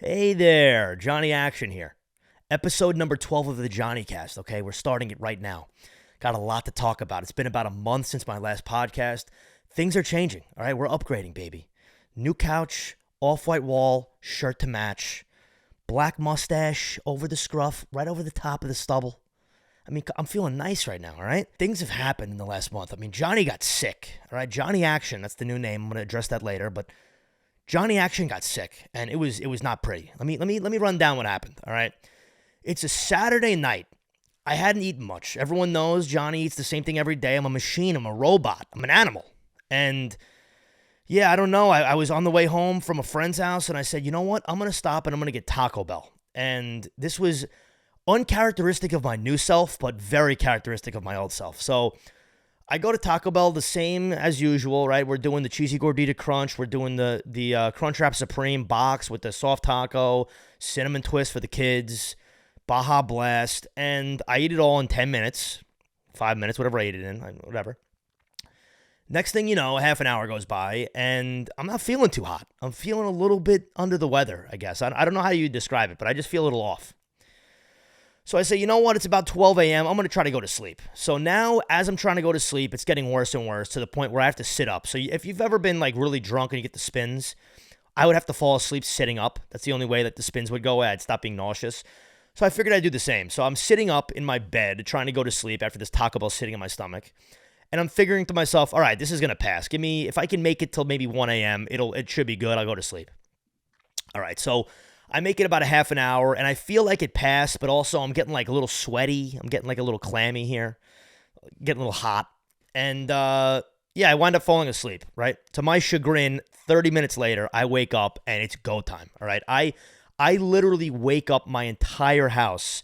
Hey there, Johnny Action here. Episode number 12 of the JohnnyCast, okay? We're starting it right now. Got a lot to talk about. It's been about a month since my last podcast. Things are changing, all right? We're upgrading, baby. New couch, off-white wall, shirt to match, black mustache over the scruff, right over the top of the stubble. I mean, I'm feeling nice right now, all right? Things have happened in the last month. I mean, Johnny got sick, all right? Johnny Action, that's the new name. I'm going to address that later, but Johnny Action got sick, and it was not pretty. Let me run down what happened, all right? It's a Saturday night. I hadn't eaten much. Everyone knows Johnny eats the same thing every day. I'm a machine. I'm a robot. I'm an animal. And yeah, I don't know. I was on the way home from a friend's house, and I said, you know what? I'm going to stop, and I'm going to get Taco Bell. And this was uncharacteristic of my new self, but very characteristic of my old self. So I go to Taco Bell the same as usual, right? We're doing the Cheesy Gordita Crunch. We're doing the Crunchwrap Supreme box with the soft taco, cinnamon twist for the kids, Baja Blast, and I eat it all in 10 minutes, 5 minutes, whatever I eat it in, whatever. Next thing you know, a half an hour goes by, and I'm not feeling too hot. I'm feeling a little bit under the weather, I guess. I don't know how you describe it, but I just feel a little off. So I say, you know what? It's about 12 a.m. I'm going to try to go to sleep. So now, as I'm trying to go to sleep, it's getting worse and worse to the point where I have to sit up. So if you've ever been like really drunk and you get the spins, I would have to fall asleep sitting up. That's the only way that the spins would go. I'd stop being nauseous. So I figured I'd do the same. So I'm sitting up in my bed trying to go to sleep after this Taco Bell sitting in my stomach. And I'm figuring to myself, all right, this is going to pass. If I can make it till maybe 1 a.m., it should be good. I'll go to sleep. All right, so I make it about a half an hour, and I feel like it passed, but also I'm getting like a little sweaty. I'm getting like a little clammy here, getting a little hot. And yeah, I wind up falling asleep, right? To my chagrin, 30 minutes later, I wake up, and it's go time, all right? I literally wake up my entire house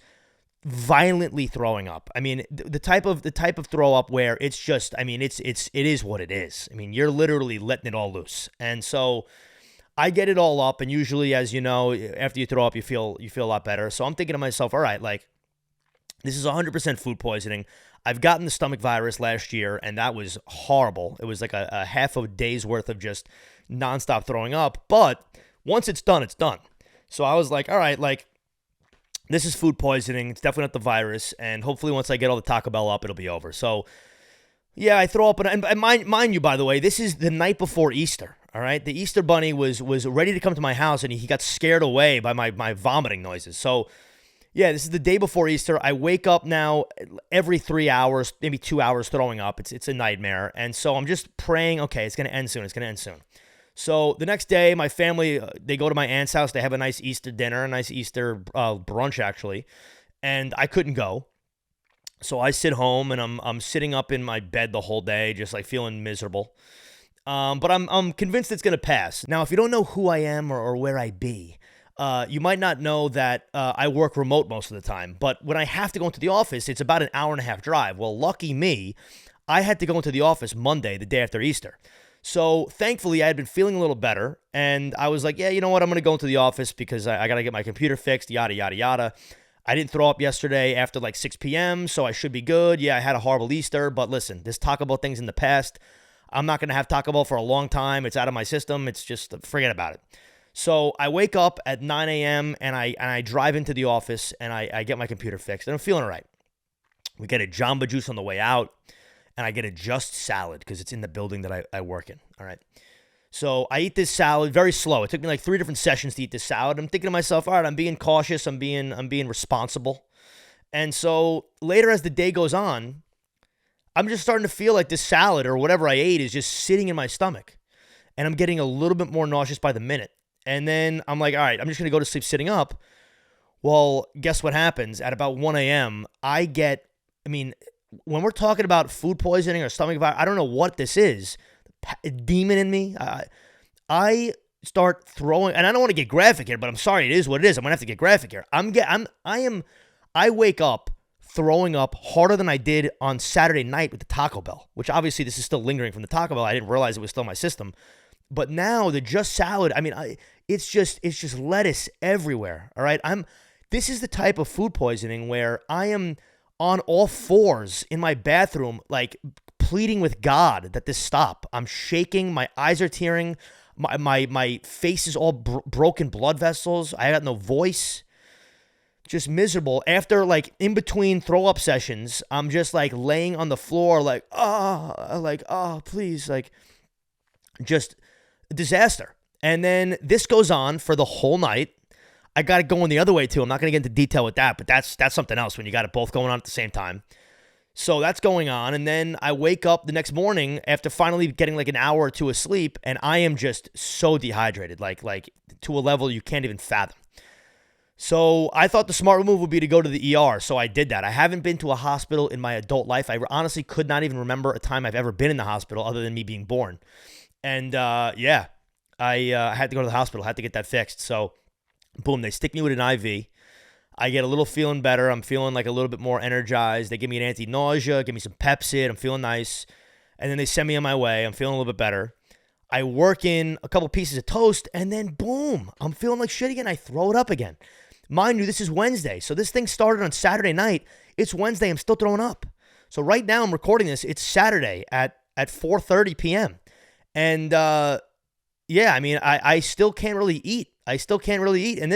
violently throwing up. I mean, the type of throw up where it's just, I mean, it is what it is. I mean, you're literally letting it all loose. And so I get it all up, and usually, as you know, after you throw up, you feel a lot better. So I'm thinking to myself, all right, like, this is 100% food poisoning. I've gotten the stomach virus last year, and that was horrible. It was like a half a day's worth of just nonstop throwing up. But once it's done, it's done. So I was like, all right, like, this is food poisoning. It's definitely not the virus, and hopefully once I get all the Taco Bell up, it'll be over. So yeah, I throw up, and mind you, by the way, this is the night before Easter. All right, the Easter Bunny was ready to come to my house, and he got scared away by my vomiting noises. So yeah, this is the day before Easter. I wake up now every 3 hours, maybe 2 hours, throwing up. It's a nightmare, and so I'm just praying. Okay, it's gonna end soon. It's gonna end soon. So the next day, my family, they go to my aunt's house. They have a nice Easter dinner, a nice Easter brunch, actually. And I couldn't go. So I sit home, and I'm sitting up in my bed the whole day, just like feeling miserable. But I'm convinced it's going to pass. Now, if you don't know who I am or where I be, you might not know that I work remote most of the time. But when I have to go into the office, it's about an hour and a half drive. Well, lucky me, I had to go into the office Monday, the day after Easter. So thankfully, I had been feeling a little better, and I was like, yeah, you know what? I'm going to go into the office because I got to get my computer fixed, yada, yada, yada. I didn't throw up yesterday after like 6 p.m., so I should be good. Yeah, I had a horrible Easter, but listen, this Taco Bell thing's in the past. I'm not going to have Taco Bell for a long time. It's out of my system. It's just, forget about it. So I wake up at 9 a.m., and I drive into the office, and I get my computer fixed, and I'm feeling all right. We get a Jamba Juice on the way out. And I get a Just salad because it's in the building that I work in. All right. So I eat this salad very slow. It took me like 3 different sessions to eat this salad. I'm thinking to myself, all right, I'm being cautious. I'm being responsible. And so later as the day goes on, I'm just starting to feel like this salad or whatever I ate is just sitting in my stomach. And I'm getting a little bit more nauseous by the minute. And then I'm like, all right, I'm just going to go to sleep sitting up. Well, guess what happens? At about 1 a.m., when we're talking about food poisoning or stomach virus, I don't know what this is. A demon in me. I start throwing, and I don't want to get graphic here, but I'm sorry, it is what it is. I'm gonna have to get graphic here. I wake up throwing up harder than I did on Saturday night with the Taco Bell, which obviously this is still lingering from the Taco Bell. I didn't realize it was still in my system. But now the Just salad, it's just lettuce everywhere. All right. This is the type of food poisoning where I am on all fours in my bathroom, like pleading with God that this stop. I'm shaking. My eyes are tearing. My face is all broken blood vessels. I got no voice. Just miserable. After, like, in between throw up sessions, I'm just like laying on the floor, like, please, like, just a disaster. And then this goes on for the whole night. I got it going the other way too. I'm not going to get into detail with that, but that's something else when you got it both going on at the same time. So that's going on. And then I wake up the next morning after finally getting like an hour or two of sleep, and I am just so dehydrated, like to a level you can't even fathom. So I thought the smart move would be to go to the ER. So I did that. I haven't been to a hospital in my adult life. I honestly could not even remember a time I've ever been in the hospital other than me being born. And I had to go to the hospital. Had to get that fixed. So boom, they stick me with an IV. I get a little feeling better. I'm feeling like a little bit more energized. They give me an anti-nausea, give me some Pepcid. I'm feeling nice. And then they send me on my way. I'm feeling a little bit better. I work in a couple pieces of toast, and then boom, I'm feeling like shit again. I throw it up again. Mind you, this is Wednesday. So this thing started on Saturday night. It's Wednesday. I'm still throwing up. So right now I'm recording this. It's Saturday at 4:30 p.m. And I mean, I still can't really eat. And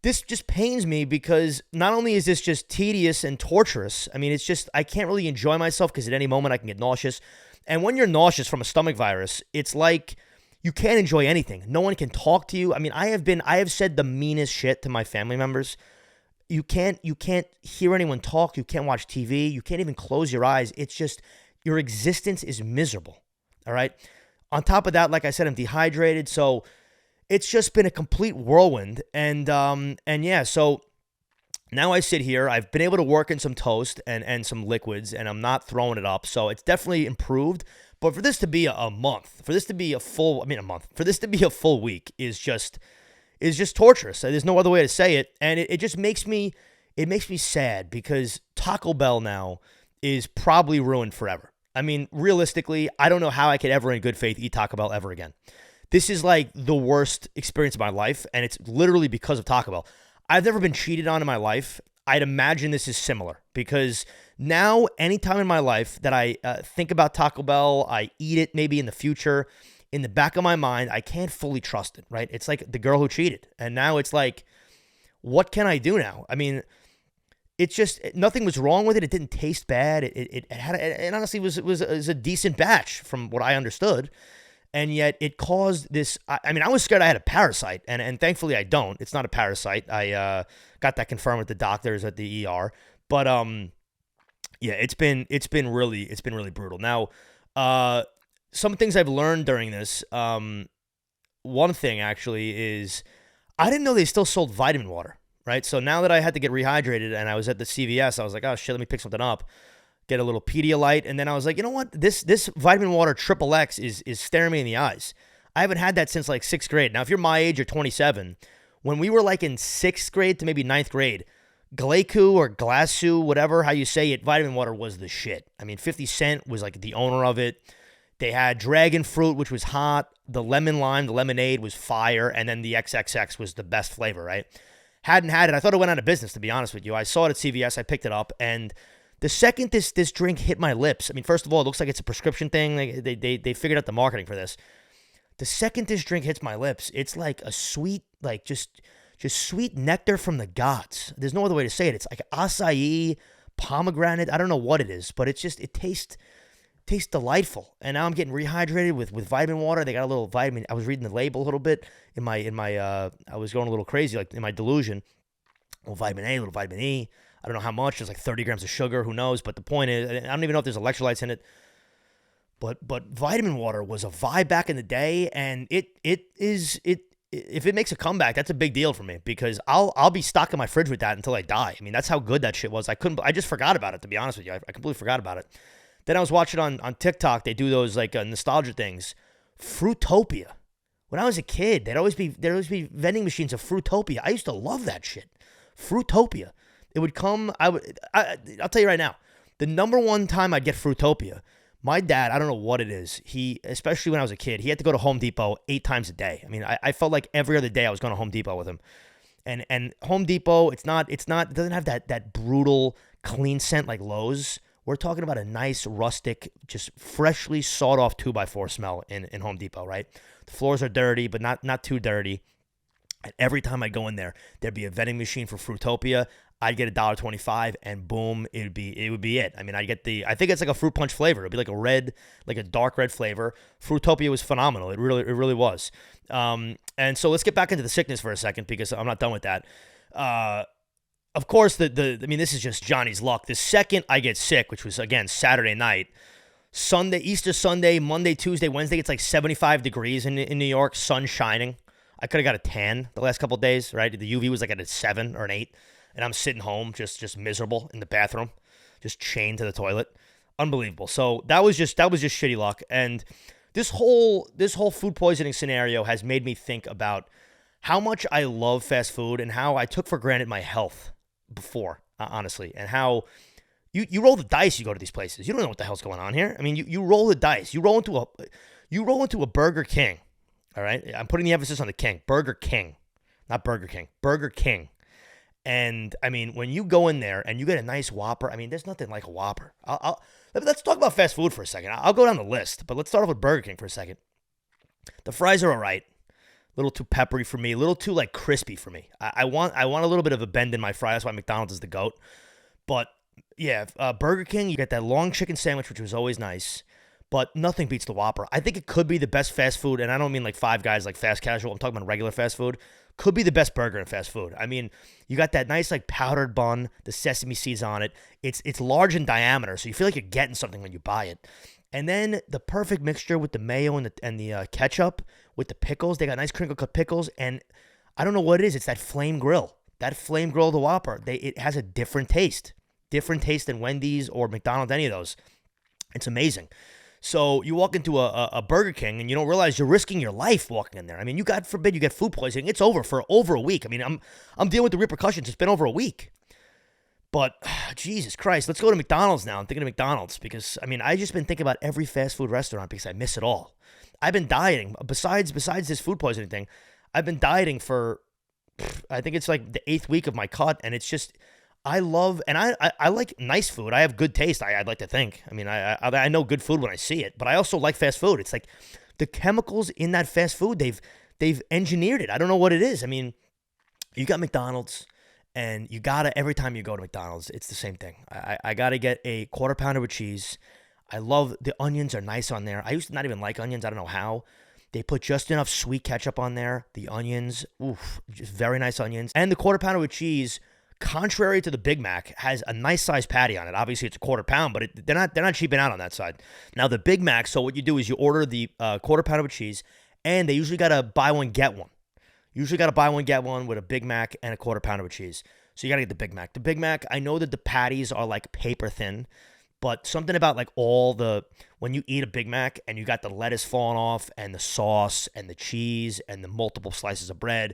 this just pains me because not only is this just tedious and torturous, I mean, it's just, I can't really enjoy myself because at any moment I can get nauseous. And when you're nauseous from a stomach virus, it's like you can't enjoy anything. No one can talk to you. I mean, I have said the meanest shit to my family members. You can't hear anyone talk. You can't watch TV. You can't even close your eyes. It's just, your existence is miserable. All right. On top of that, like I said, I'm dehydrated. So it's just been a complete whirlwind. And so now I sit here. I've been able to work in some toast and some liquids, and I'm not throwing it up. So it's definitely improved. But for this to be a month, for this to be a full week is just torturous. There's no other way to say it. And it just makes me sad because Taco Bell now is probably ruined forever. I mean, realistically, I don't know how I could ever in good faith eat Taco Bell ever again. This is like the worst experience of my life, and it's literally because of Taco Bell. I've never been cheated on in my life. I'd imagine this is similar because now anytime in my life that I think about Taco Bell, I eat it maybe in the future, in the back of my mind, I can't fully trust it, right? It's like the girl who cheated. And now it's like, what can I do now? I mean, it's just, nothing was wrong with it. It didn't taste bad. It honestly was a decent batch from what I understood. And yet it caused this, I mean, I was scared I had a parasite, and thankfully I don't. It's not a parasite. I got that confirmed with the doctors at the ER. But it's been really brutal. Now, some things I've learned during this, one thing actually is I didn't know they still sold vitamin water, right? So now that I had to get rehydrated and I was at the CVS, I was like, oh shit, let me pick something up. Get a little Pedialyte, and then I was like, you know what? This vitamin water XXX is staring me in the eyes. I haven't had that since like 6th grade. Now, if you're my age or 27, when we were like in 6th grade to maybe 9th grade, Glaku or Glasu, whatever how you say it, vitamin water was the shit. I mean, 50 Cent was like the owner of it. They had dragon fruit, which was hot. The lemon lime, the lemonade was fire, and then the XXX was the best flavor, right? Hadn't had it. I thought it went out of business, to be honest with you. I saw it at CVS. I picked it up, and the second this drink hit my lips, I mean, first of all, it looks like it's a prescription thing. They figured out the marketing for this. The second this drink hits my lips, it's like a sweet, like just sweet nectar from the gods. There's no other way to say it. It's like acai, pomegranate. I don't know what it is, but it tastes delightful. And now I'm getting rehydrated with vitamin water. They got a little vitamin. I was reading the label a little bit in my I was going a little crazy, like in my delusion. A little vitamin A, a little vitamin E. I don't know how much. There's like 30 grams of sugar. Who knows? But the point is, I don't even know if there's electrolytes in it. But vitamin water was a vibe back in the day, and it is if it makes a comeback, that's a big deal for me because I'll be stocking my fridge with that until I die. I mean, that's how good that shit was. I just forgot about it, to be honest with you. I completely forgot about it. Then I was watching on TikTok. They do those like nostalgia things. Fruitopia. When I was a kid, there'd always be vending machines of Fruitopia. I used to love that shit. Fruitopia. It would come, I'll tell you right now, the number one time I'd get Fruitopia, my dad, I don't know what it is. Especially when I was a kid, he had to go to Home Depot 8 times a day. I mean, I felt like every other day I was going to Home Depot with him. And Home Depot, it doesn't have that brutal, clean scent like Lowe's. We're talking about a nice, rustic, just freshly sawed off 2x4 smell in Home Depot, right? The floors are dirty, but not too dirty. And every time I go in there, there'd be a vending machine for Fruitopia. I'd get $1.25, and boom, it would be it. I mean, I think it's like a fruit punch flavor. It'd be like a dark red flavor. Fruitopia was phenomenal. It really was. And so let's get back into the sickness for a second, because I'm not done with that. Of course, I mean, this is just Johnny's luck. The second I get sick, which was again Saturday night, Sunday, Easter Sunday, Monday, Tuesday, Wednesday, it's like 75 degrees in New York, sun shining. I could have got a tan the last couple of days, right? The UV was like at a 7 or an 8. And I'm sitting home just miserable in the bathroom, just chained to the toilet. Unbelievable. So that was just shitty luck. And this whole food poisoning scenario has made me think about how much I love fast food and how I took for granted my health before, honestly, and how you roll the dice. You go to these places, you don't know what the hell's going on here. I mean, you roll the dice. You roll into a Burger King. All right, I'm putting the emphasis on the King. Burger King, not Burger King. Burger King. And, I mean, when you go in there and you get a nice Whopper, I mean, there's nothing like a Whopper. Let's talk about fast food for a second. I'll go down the list, but let's start off with Burger King for a second. The fries are all right. A little too peppery for me. A little too, like, crispy for me. I want a little bit of a bend in my fry. That's why McDonald's is the GOAT. But, yeah, Burger King, you get that long chicken sandwich, which was always nice. But nothing beats the Whopper. I think it could be the best fast food, and I don't mean like Five Guys, like fast casual. I'm talking about regular fast food. Could be the best burger in fast food. I mean, you got that nice like powdered bun, the sesame seeds on it. It's large in diameter, so you feel like you're getting something when you buy it. And then the perfect mixture with the mayo and the ketchup with the pickles. They got nice crinkle cut pickles, and I don't know what it is. It's that flame grill. That flame grill of the Whopper. It has a different taste than Wendy's or McDonald's. Any of those. It's amazing. So you walk into a Burger King and you don't realize you're risking your life walking in there. I mean, you God forbid you get food poisoning. It's over for over a week. I mean, I'm dealing with the repercussions. It's been over a week. But Jesus Christ, let's go to McDonald's now. I'm thinking of McDonald's because I mean, I just been thinking about every fast food restaurant because I miss it all. I've been dieting. Besides this food poisoning thing, I've been dieting for I think it's like the 8th week of my cut, and it's just. I love, and I like nice food. I have good taste, I'd like to think. I mean, I know good food when I see it, but I also like fast food. It's like the chemicals in that fast food, they've engineered it. I don't know what it is. I mean, you got McDonald's, and you gotta, every time you go to McDonald's, it's the same thing. I gotta get a quarter pounder with cheese. I love, the onions are nice on there. I used to not even like onions. I don't know how. They put just enough sweet ketchup on there. The onions, oof, just very nice onions. And the quarter pounder with cheese, contrary to the Big Mac, has a nice sized patty on it. Obviously, it's a quarter pound, but they're not cheaping out on that side. Now, the Big Mac, so what you do is you order the quarter pounder with cheese, and they usually got to buy one, get one. Usually got to buy one, get one with a Big Mac and a quarter pounder with cheese. So you got to get the Big Mac. The Big Mac, I know that the patties are like paper thin, but something about like when you eat a Big Mac and you got the lettuce falling off and the sauce and the cheese and the multiple slices of bread,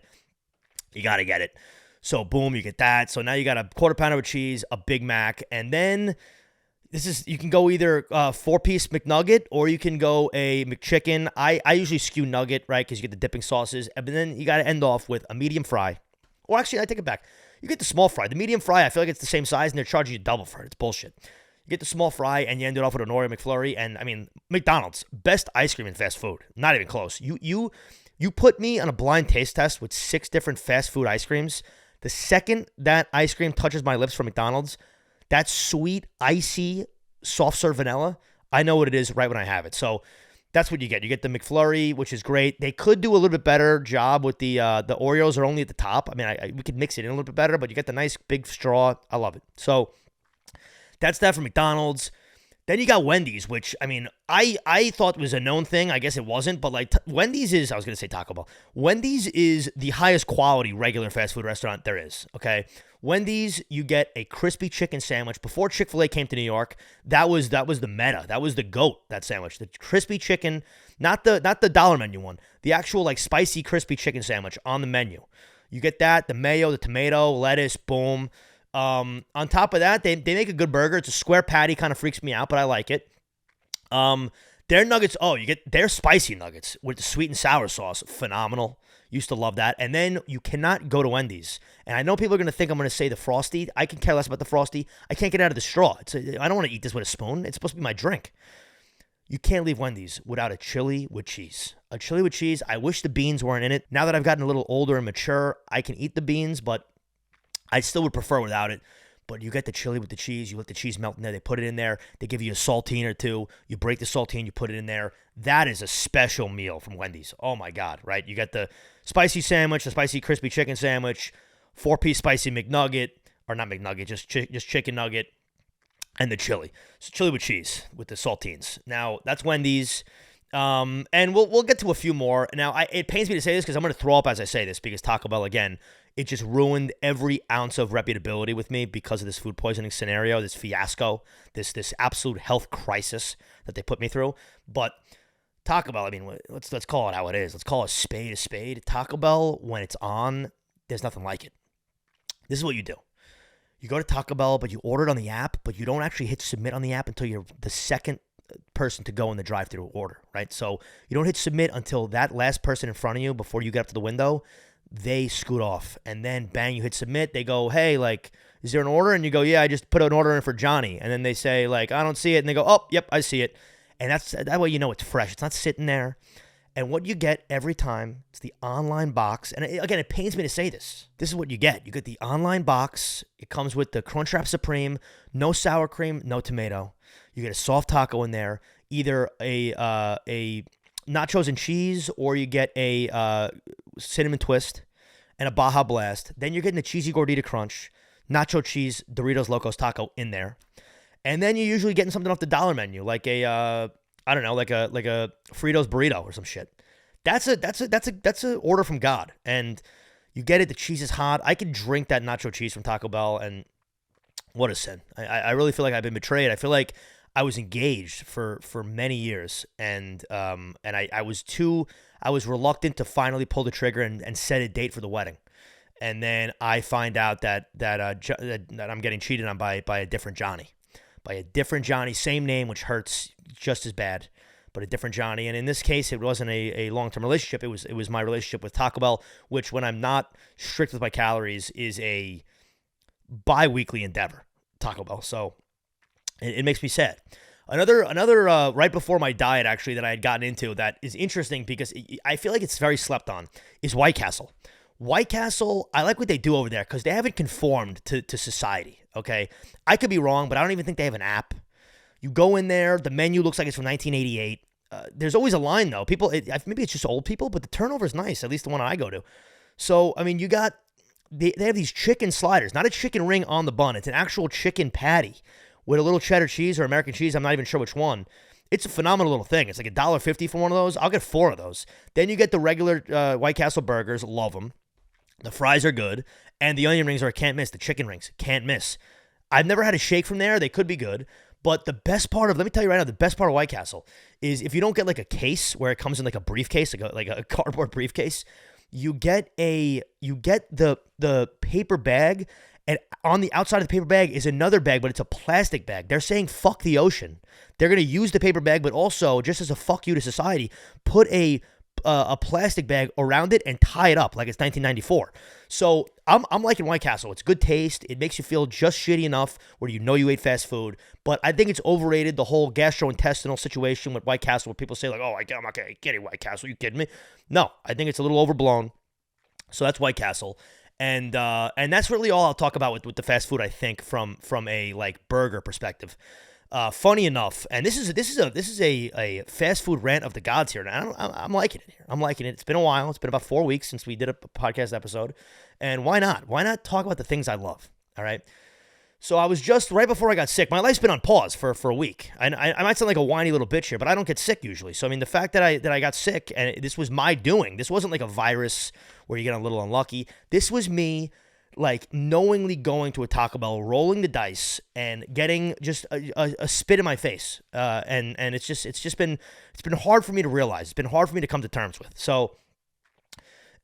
you got to get it. So boom, you get that. So now you got a quarter pounder with cheese, a Big Mac, and then you can go either 4-piece McNugget or you can go a McChicken. I usually skew nugget, right, because you get the dipping sauces. And then you got to end off with a medium fry. Or actually, I take it back. You get the small fry. The medium fry, I feel like it's the same size, and they're charging you double for it. It's bullshit. You get the small fry, and you end it off with an Oreo McFlurry. And, I mean, McDonald's, best ice cream in fast food. Not even close. You put me on a blind taste test with 6 different fast food ice creams. The second that ice cream touches my lips from McDonald's, that sweet, icy, soft serve vanilla, I know what it is right when I have it. So that's what you get. You get the McFlurry, which is great. They could do a little bit better job with the Oreos are only at the top. I mean, we could mix it in a little bit better, but you get the nice big straw. I love it. So that's that from McDonald's. Then you got Wendy's, which, I mean, I thought was a known thing. I guess it wasn't, but like Wendy's is, I was going to say Taco Bell. Wendy's is the highest quality regular fast food restaurant there is, okay? Wendy's, you get a crispy chicken sandwich. Before Chick-fil-A came to New York, that was the meta. That was the GOAT, that sandwich. The crispy chicken, not the dollar menu one, the actual like spicy crispy chicken sandwich on the menu. You get that, the mayo, the tomato, lettuce, boom. On top of that, they make a good burger. It's a square patty, kind of freaks me out, but I like it. Their nuggets, you get their spicy nuggets with the sweet and sour sauce. Phenomenal. Used to love that. And then you cannot go to Wendy's. And I know people are going to think I'm going to say the Frosty. I can care less about the Frosty. I can't get out of the straw. I don't want to eat this with a spoon. It's supposed to be my drink. You can't leave Wendy's without a chili with cheese. A chili with cheese, I wish the beans weren't in it. Now that I've gotten a little older and mature, I can eat the beans, but I still would prefer without it. But you get the chili with the cheese, you let the cheese melt in there, they put it in there, they give you a saltine or two, you break the saltine, you put it in there. That is a special meal from Wendy's. Oh my God, right? You get the spicy sandwich, the spicy crispy chicken sandwich, 4-piece spicy McNugget, or not McNugget, just chicken nugget, and the chili. So chili with cheese with the saltines. Now, that's Wendy's. And we'll get to a few more. Now, it pains me to say this because I'm going to throw up as I say this because Taco Bell, again, it just ruined every ounce of reputability with me because of this food poisoning scenario, this fiasco, this absolute health crisis that they put me through. But Taco Bell, I mean, let's call it how it is. Let's call a spade a spade. Taco Bell, when it's on, there's nothing like it. This is what you do. You go to Taco Bell, but you order it on the app, but you don't actually hit submit on the app until you're the second person to go in the drive-thru order, right? So you don't hit submit until that last person in front of you before you get up to the window, they scoot off. And then bang, you hit submit. They go, hey, like, is there an order? And you go, yeah, I just put an order in for Johnny. And then they say, like, I don't see it. And they go, oh, yep, I see it. And that way you know it's fresh. It's not sitting there. And what you get every time, it's the online box. And again, it pains me to say this. This is what you get. You get the online box. It comes with the Crunchwrap Supreme, no sour cream, no tomato. You get a soft taco in there, either a nachos and cheese, or you get a cinnamon twist and a Baja Blast. Then you're getting a cheesy gordita crunch, nacho cheese, Doritos Locos Taco in there. And then you're usually getting something off the dollar menu, like a like a Fritos burrito or some shit. That's a order from God. And you get it, the cheese is hot. I could drink that nacho cheese from Taco Bell, and what a sin. I really feel like I've been betrayed. I feel like I was engaged for many years, and I was reluctant to finally pull the trigger and set a date for the wedding. And then I find out that I'm getting cheated on by a different Johnny. By a different Johnny, same name, which hurts just as bad, but a different Johnny. And in this case, it wasn't a long-term relationship. It was my relationship with Taco Bell, which, when I'm not strict with my calories, is a bi-weekly endeavor, Taco Bell. So it makes me sad. Another right before my diet, actually, that I had gotten into that is interesting because I feel like it's very slept on, is White Castle. White Castle, I like what they do over there because they haven't conformed to society, okay? I could be wrong, but I don't even think they have an app. You go in there, the menu looks like it's from 1988. There's always a line, though. Maybe it's just old people, but the turnover is nice, at least the one I go to. So, I mean, they have these chicken sliders, not a chicken ring on the bun. It's an actual chicken patty with a little cheddar cheese or American cheese. I'm not even sure which one. It's a phenomenal little thing. It's like $1.50 for one of those. I'll get 4 of those. Then you get the regular White Castle burgers. Love them. The fries are good. And the onion rings are a can't miss. The chicken rings, can't miss. I've never had a shake from there. They could be good. But the best part let me tell you right now, the best part of White Castle is if you don't get like a case where it comes in like a briefcase, like a cardboard briefcase, you get the paper bag, and on the outside of the paper bag is another bag, but it's a plastic bag. They're saying fuck the ocean. They're going to use the paper bag, but also, just as a fuck you to society, put a plastic bag around it and tie it up like it's 1994. So I'm liking White Castle. It's good taste. It makes you feel just shitty enough where you know you ate fast food. But I think it's overrated, the whole gastrointestinal situation with White Castle, where people say like, oh, I'm not getting White Castle. Are you kidding me? No, I think it's a little overblown. So that's White Castle. And that's really all I'll talk about with the fast food, I think, from a like burger perspective. Funny enough, and this is a fast food rant of the gods here. And I'm liking it here. I'm liking it. It's been a while. It's been about 4 weeks since we did a podcast episode. And why not? Why not talk about the things I love? All right. So I was just right before I got sick. My life's been on pause for a week. I might sound like a whiny little bitch here, but I don't get sick usually. So I mean, the fact that I got sick, and this was my doing. This wasn't like a virus where you get a little unlucky. This was me, like, knowingly going to a Taco Bell, rolling the dice, and getting just a spit in my face. And it's been hard for me to realize. It's been hard for me to come to terms with. So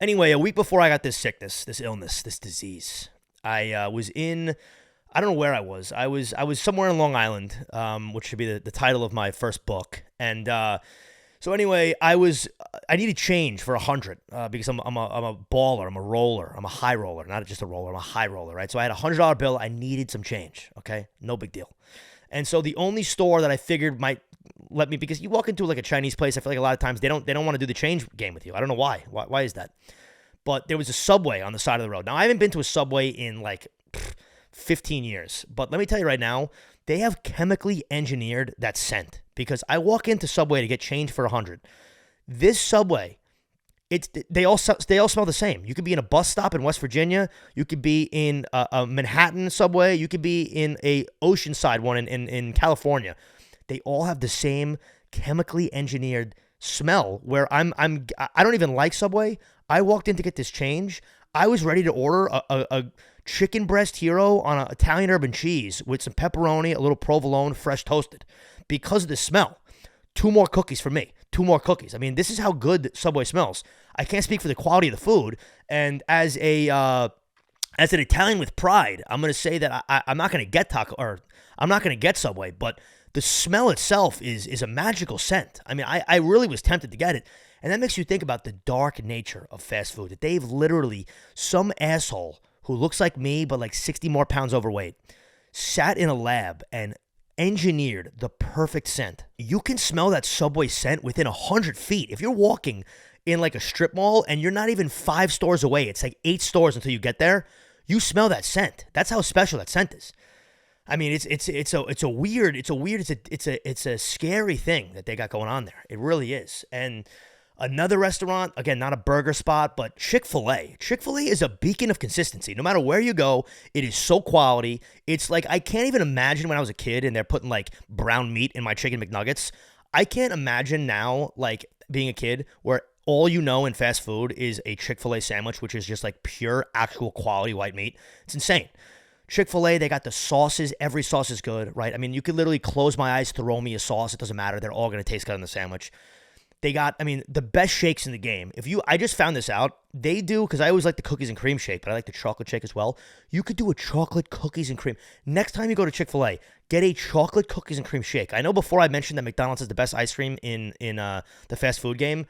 anyway, a week before I got this sickness, this illness, this disease, I was in, I don't know where I was. I was somewhere in Long Island, which should be the title of my first book. And so anyway, I needed change for 100 because I'm a baller, I'm a roller, I'm a high roller, not just a roller, I'm a high roller, right? So I had a $100 bill. I needed some change. Okay, no big deal. And so the only store that I figured might let me, because you walk into like a Chinese place, I feel like a lot of times they don't want to do the change game with you. I don't know why. Why is that? But there was a Subway on the side of the road. Now, I haven't been to a Subway in like 15 years, but let me tell you right now, they have chemically engineered that scent, because I walk into Subway to get change for 100. This Subway, they all smell the same. You could be in a bus stop in West Virginia. You could be in a Manhattan Subway. You could be in a Oceanside one in California. They all have the same chemically engineered smell. Where I don't even like Subway. I walked in to get this change. I was ready to order a chicken breast hero on an Italian urban cheese with some pepperoni, a little provolone, fresh toasted, because of the smell. 2 more cookies for me. 2 more cookies. I mean, this is how good Subway smells. I can't speak for the quality of the food. And as an Italian with pride, I'm going to say that I'm not going to get I'm not going to get Subway, but the smell itself is a magical scent. I mean, I really was tempted to get it. And that makes you think about the dark nature of fast food. That they've literally, some asshole who looks like me but like 60 more pounds overweight, sat in a lab and engineered the perfect scent. You can smell that Subway scent within 100 feet. If you're walking in like a strip mall and you're not even 5 stores away, it's like 8 stores until you get there, you smell that scent. That's how special that scent is. I mean, it's a scary thing that they got going on there. It really is. And another restaurant, again, not a burger spot, but Chick-fil-A. Chick-fil-A is a beacon of consistency. No matter where you go, it is so quality. It's like, I can't even imagine when I was a kid and they're putting like brown meat in my chicken McNuggets. I can't imagine now, like being a kid, where all you know in fast food is a Chick-fil-A sandwich, which is just like pure, actual quality white meat. It's insane. Chick-fil-A, they got the sauces. Every sauce is good, right? I mean, you could literally close my eyes, throw me a sauce. It doesn't matter. They're all going to taste good on the sandwich. They got, I mean, the best shakes in the game. I just found this out. They do, because I always like the cookies and cream shake, but I like the chocolate shake as well. You could do a chocolate cookies and cream. Next time you go to Chick-fil-A, get a chocolate cookies and cream shake. I know before I mentioned that McDonald's is the best ice cream in the fast food game.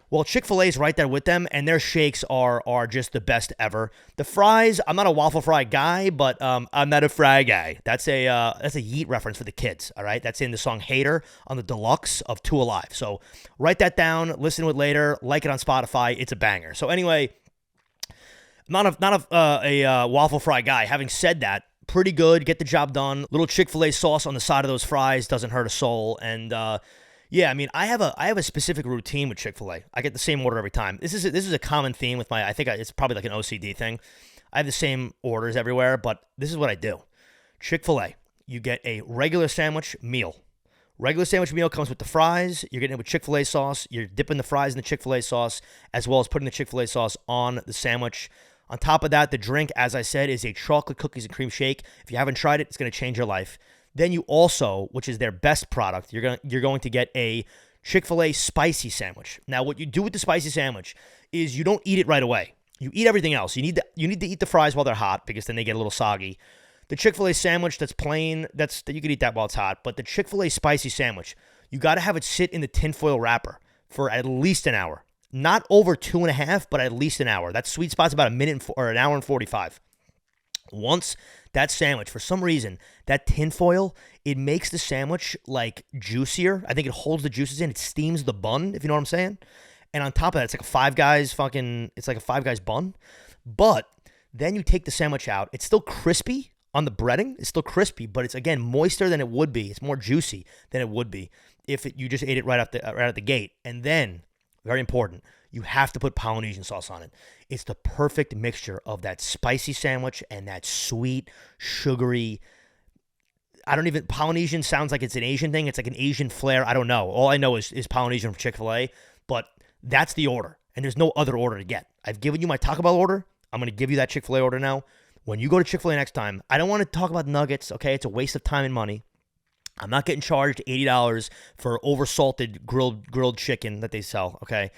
Well, Chick-fil-A is right there with them, and their shakes are just the best ever. The fries, I'm not a waffle fry guy, but I'm not a fry guy. That's a Yeet reference for the kids, all right? That's in the song Hater on the deluxe of Two Alive. So write that down, listen to it later, like it on Spotify. It's a banger. So anyway, not a waffle fry guy. Having said that, pretty good, get the job done. Little Chick-fil-A sauce on the side of those fries doesn't hurt a soul, and yeah, I mean, I have a specific routine with Chick-fil-A. I get the same order every time. This is a common theme with I think it's probably like an OCD thing. I have the same orders everywhere, but this is what I do. Chick-fil-A, you get a regular sandwich meal. Regular sandwich meal comes with the fries. You're getting it with Chick-fil-A sauce. You're dipping the fries in the Chick-fil-A sauce, as well as putting the Chick-fil-A sauce on the sandwich. On top of that, the drink, as I said, is a chocolate cookies and cream shake. If you haven't tried it, it's going to change your life. Then you also, which is their best product, you're going to get a Chick-fil-A spicy sandwich. Now, what you do with the spicy sandwich is you don't eat it right away. You eat everything else. You need to eat the fries while they're hot, because then they get a little soggy. The Chick-fil-A sandwich that's plain, that you can eat that while it's hot. But the Chick-fil-A spicy sandwich, you got to have it sit in the tinfoil wrapper for at least an hour. Not over 2.5, but at least an hour. That sweet spot's about an hour and 45. Once that sandwich, for some reason, that tinfoil, it makes the sandwich like juicier. I think it holds the juices in. It steams the bun, if you know what I'm saying. And on top of that, it's like a Five Guys bun. But then you take the sandwich out. It's still crispy on the breading. It's still crispy, but it's, again, moister than it would be. It's more juicy than it would be if you just ate it right out the gate. And then, very important, you have to put Polynesian sauce on it. It's the perfect mixture of that spicy sandwich and that sweet, sugary. Polynesian sounds like it's an Asian thing. It's like an Asian flair. I don't know. All I know is Polynesian from Chick-fil-A, but that's the order, and there's no other order to get. I've given you my Taco Bell order. I'm going to give you that Chick-fil-A order now. When you go to Chick-fil-A next time, I don't want to talk about nuggets, okay? It's a waste of time and money. I'm not getting charged $80 for over-salted grilled chicken that they sell, okay?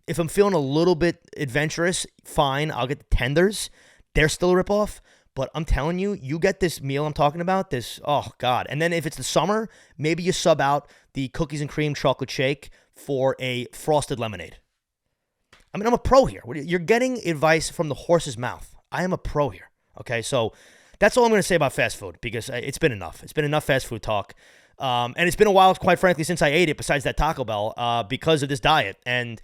If I'm feeling a little bit adventurous, fine, I'll get the tenders. They're still a ripoff. But I'm telling you, you get this meal I'm talking about, oh, God. And then if it's the summer, maybe you sub out the cookies and cream chocolate shake for a frosted lemonade. I mean, I'm a pro here. You're getting advice from the horse's mouth. I am a pro here, okay? So that's all I'm going to say about fast food, because it's been enough. It's been enough fast food talk. And it's been a while, quite frankly, since I ate it, besides that Taco Bell, because of this diet. And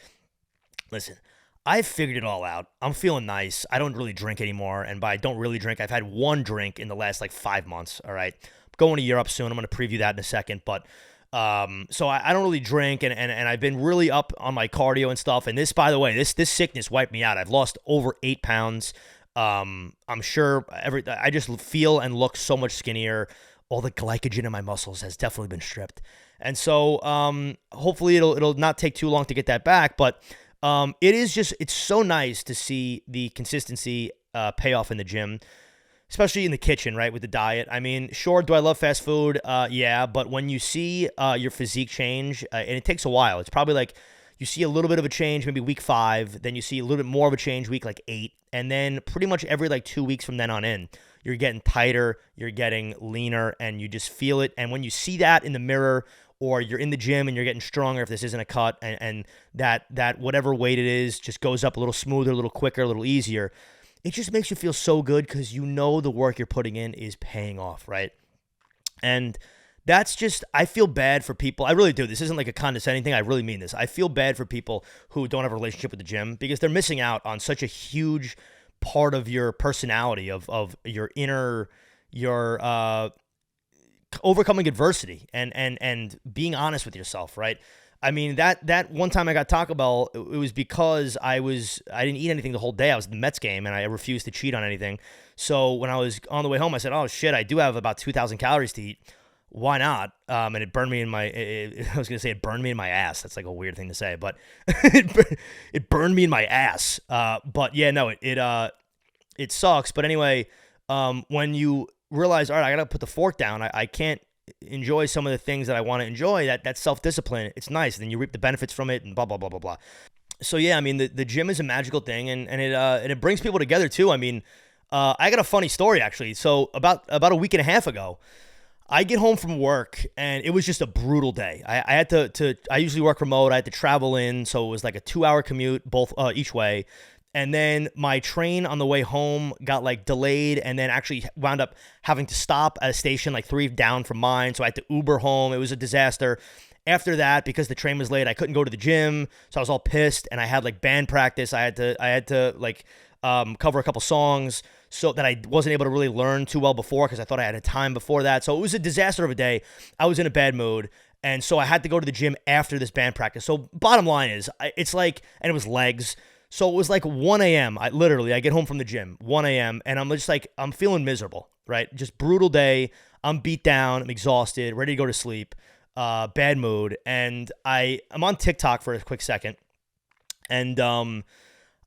listen, I've figured it all out. I'm feeling nice. I don't really drink anymore. And by don't really drink, I've had one drink in the last like 5 months. All right. I'm going to Europe soon. I'm going to preview that in a second. But so I don't really drink, and I've been really up on my cardio and stuff. And this, by the way, this sickness wiped me out. I've lost over 8 pounds. I'm sure I just feel and look so much skinnier. All the glycogen in my muscles has definitely been stripped. And so hopefully it'll not take too long to get that back. But it's so nice to see the consistency pay off in the gym, especially in the kitchen, right, with the diet. I mean, sure, do I love fast food? Yeah, but when you see your physique change, and it takes a while, it's probably like you see a little bit of a change maybe week 5, then you see a little bit more of a change week like 8, and then pretty much every like 2 weeks from then on in, you're getting tighter, you're getting leaner, and you just feel it. And when you see that in the mirror, or you're in the gym and you're getting stronger if this isn't a cut, and that whatever weight it is just goes up a little smoother, a little quicker, a little easier, it just makes you feel so good because you know the work you're putting in is paying off, right? And that's just, I feel bad for people. I really do. This isn't like a condescending thing. I really mean this. I feel bad for people who don't have a relationship with the gym because they're missing out on such a huge part of your personality, of your inner, your overcoming adversity and being honest with yourself, right? I mean, that one time I got Taco Bell, it was because I didn't eat anything the whole day. I was at the Mets game, and I refused to cheat on anything. So when I was on the way home, I said, oh, shit, I do have about 2,000 calories to eat. Why not? And it burned me in my, I was going to say it burned me in my ass. That's like a weird thing to say, but it burned me in my ass. But yeah, no, it sucks. But anyway, when you realize, all right, I got to put the fork down. I can't enjoy some of the things that I want to enjoy, that self-discipline, it's nice. And then you reap the benefits from it and blah, blah, blah, blah, blah. So yeah, I mean, the gym is a magical thing, and it brings people together too. I mean, I got a funny story actually. So about a week and a half ago, I get home from work and it was just a brutal day. I had I usually work remote. I had to travel in. So it was like a 2-hour commute each way. And then my train on the way home got like delayed, and then actually wound up having to stop at a station like 3 down from mine. So I had to Uber home. It was a disaster. After that, because the train was late, I couldn't go to the gym. So I was all pissed, and I had like band practice. I had to like cover a couple songs so that I wasn't able to really learn too well before, because I thought I had a time before that. So it was a disaster of a day. I was in a bad mood. And so I had to go to the gym after this band practice. So bottom line is, it's like, and it was legs. So it was like 1 a.m. I get home from the gym, 1 a.m., and I'm just like, I'm feeling miserable, right? Just brutal day. I'm beat down. I'm exhausted, ready to go to sleep, bad mood. And I'm on TikTok for a quick second. And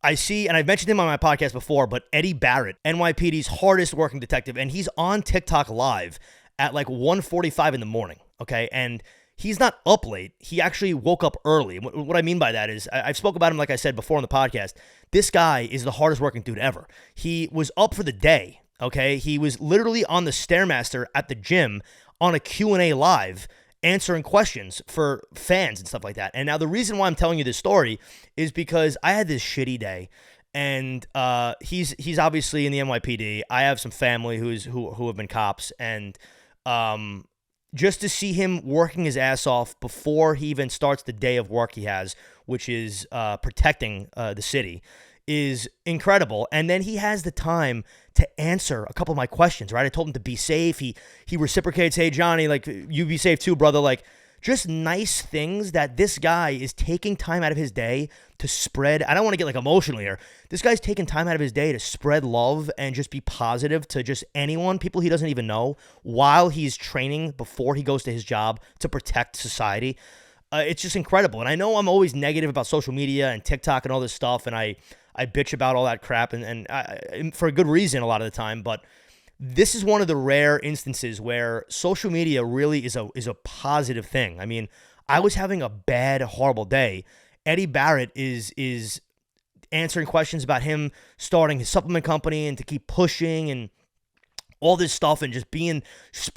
I see, and I've mentioned him on my podcast before, but Eddie Barrett, NYPD's hardest working detective, and he's on TikTok live at like 1:45 in the morning, okay? And he's not up late. He actually woke up early. What I mean by that is, I've spoke about him, like I said before on the podcast. This guy is the hardest working dude ever. He was up for the day, okay? He was literally on the Stairmaster at the gym on a Q&A live, answering questions for fans and stuff like that. And now the reason why I'm telling you this story is because I had this shitty day. And he's obviously in the NYPD. I have some family who have been cops, and just to see him working his ass off before he even starts the day of work he has, which is protecting the city, is incredible. And then he has the time to answer a couple of my questions, right? I told him to be safe. He reciprocates, hey, Johnny, like, you be safe too, brother. Like, just nice things that this guy is taking time out of his day to spread. I don't want to get like emotional here. This guy's taking time out of his day to spread love and just be positive to just anyone, people he doesn't even know, while he's training before he goes to his job to protect society. It's just incredible. And I know I'm always negative about social media and TikTok and all this stuff, and I bitch about all that crap, and for a good reason a lot of the time, but this is one of the rare instances where social media really is a positive thing. I mean, I was having a bad, horrible day. Eddie Barrett is answering questions about him starting his supplement company and to keep pushing and all this stuff, and just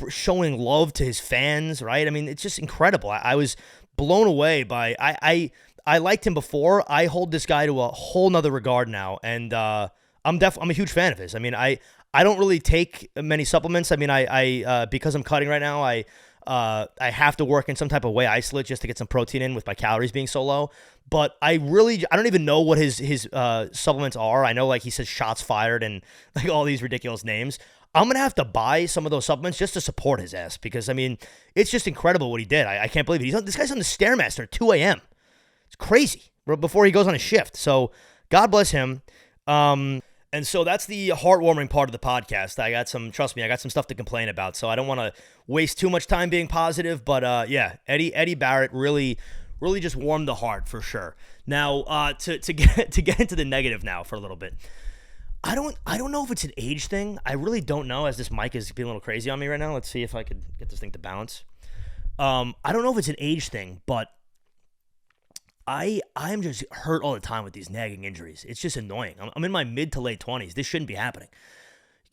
showing love to his fans, right? I mean, it's just incredible. I was blown away by, I liked him before. I hold this guy to a whole nother regard now, and I'm a huge fan of his. I mean, I don't really take many supplements. I mean, I because I'm cutting right now, I have to work in some type of whey isolate just to get some protein in with my calories being so low. But I don't even know what his supplements are. I know like he says shots fired and like all these ridiculous names. I'm going to have to buy some of those supplements just to support his ass because, I mean, it's just incredible what he did. I can't believe it. This guy's on the Stairmaster at 2 a.m. It's crazy before he goes on a shift. So God bless him. And so that's the heartwarming part of the podcast. Trust me, I got some stuff to complain about. So I don't want to waste too much time being positive. But yeah, Eddie Barrett really just warmed the heart for sure. Now to get into the negative now for a little bit. I don't know if it's an age thing. I really don't know, as this mic is being a little crazy on me right now. Let's see if I could get this thing to balance. I don't know if it's an age thing, but I'm just hurt all the time with these nagging injuries. It's just annoying. I'm in my mid to late 20s. This shouldn't be happening.